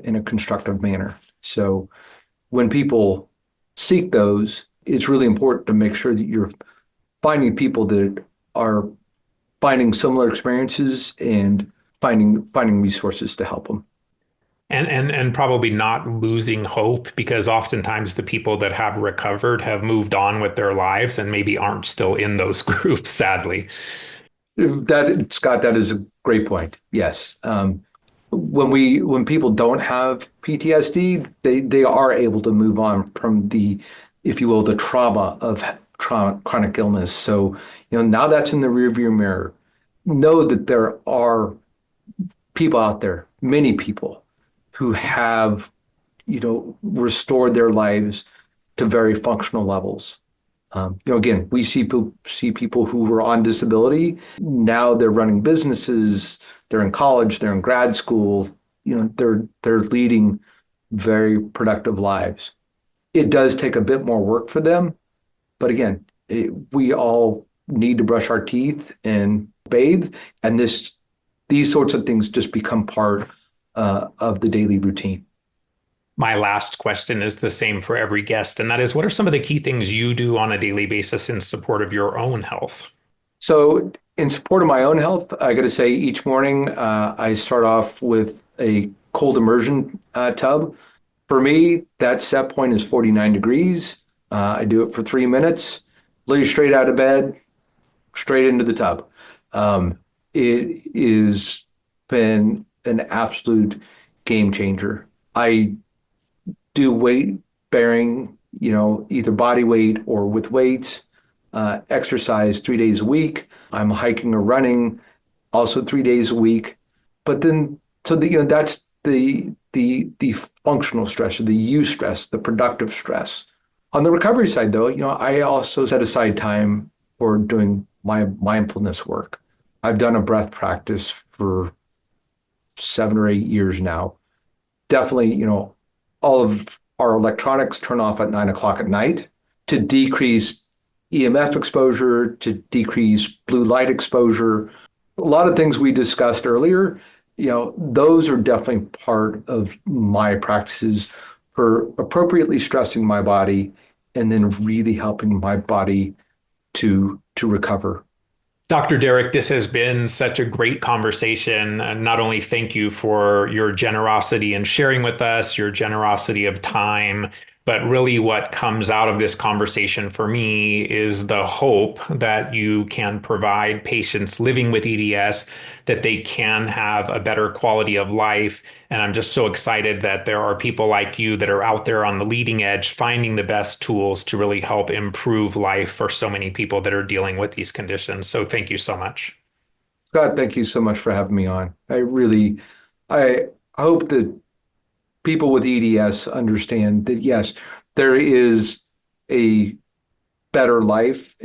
in a constructive manner. So when people seek those, it's really important to make sure that you're finding people that are finding similar experiences and finding resources to help them. And probably not losing hope, because oftentimes the people that have recovered have moved on with their lives and maybe aren't still in those groups, sadly. That, Scott, that is a great point. Yes. When people don't have PTSD, they are able to move on from the, if you will, the trauma of chronic illness. So, now that's in the rearview mirror. Know that there are people out there, many people, who have, restored their lives to very functional levels. Again, we see people who were on disability. Now they're running businesses. They're in college. They're in grad school. They're leading very productive lives. It does take a bit more work for them, but again, we all need to brush our teeth and bathe, and these sorts of things just become part of the daily routine. My last question is the same for every guest, and that is, what are some of the key things you do on a daily basis in support of your own health? So in support of my own health, I got to say each morning I start off with a cold immersion tub. For me, that set point is 49 degrees. I do it for 3 minutes, lay straight out of bed, straight into the tub. It has been an absolute game changer. I do weight bearing, either body weight or with weights, exercise 3 days a week. I'm hiking or running also 3 days a week. But then, that's the functional stress, or the eustress, the productive stress. On the recovery side, though, I also set aside time for doing my mindfulness work. I've done a breath practice for 7 or 8 years now. Definitely, all of our electronics turn off at 9 o'clock at night to decrease EMF exposure, to decrease blue light exposure. A lot of things we discussed earlier, those are definitely part of my practices for appropriately stressing my body and then really helping my body to recover. Dr. Derik, this has been such a great conversation. Not only thank you for your generosity in sharing with us, your generosity of time, but really what comes out of this conversation for me is the hope that you can provide patients living with EDS, that they can have a better quality of life. And I'm just so excited that there are people like you that are out there on the leading edge, finding the best tools to really help improve life for so many people that are dealing with these conditions. So thank you so much. Scott, thank you so much for having me on. I hope that people with EDS understand that, yes, there is a better life,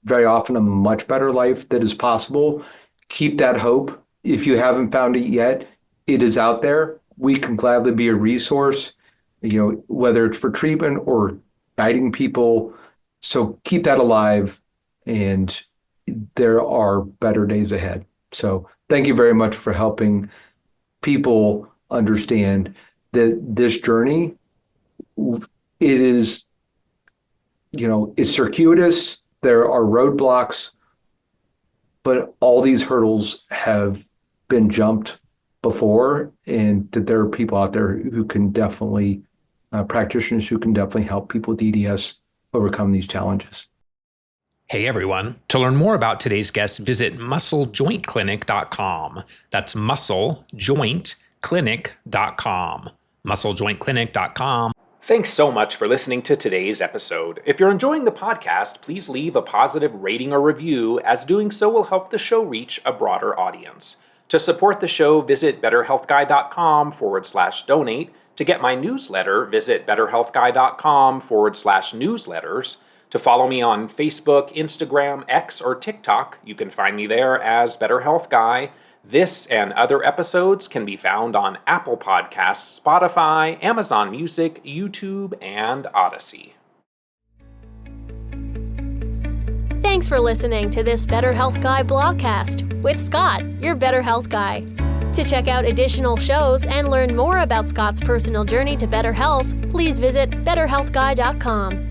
very often a much better life that is possible. Keep that hope. If you haven't found it yet, it is out there. We can gladly be a resource, whether it's for treatment or guiding people. So keep that alive, and there are better days ahead. So thank you very much for helping people understand that this journey, it is, it's circuitous. There are roadblocks, but all these hurdles have been jumped before, and that there are people out there who can definitely, practitioners who can definitely help people with EDS overcome these challenges. Hey everyone, to learn more about today's guest, visit musclejointclinic.com. That's musclejointclinic.com. musclejointclinic.com. Thanks so much for listening to today's episode. If you're enjoying the podcast, please leave a positive rating or review, as doing so will help the show reach a broader audience. To support the show, visit betterhealthguy.com/donate. To get my newsletter, visit betterhealthguy.com/newsletters. To follow me on Facebook, Instagram, X, or TikTok, you can find me there as Better Health Guy. This and other episodes can be found on Apple Podcasts, Spotify, Amazon Music, YouTube, and Odyssey. Thanks for listening to this Better Health Guy blogcast with Scott, your Better Health Guy. To check out additional shows and learn more about Scott's personal journey to better health, please visit betterhealthguy.com.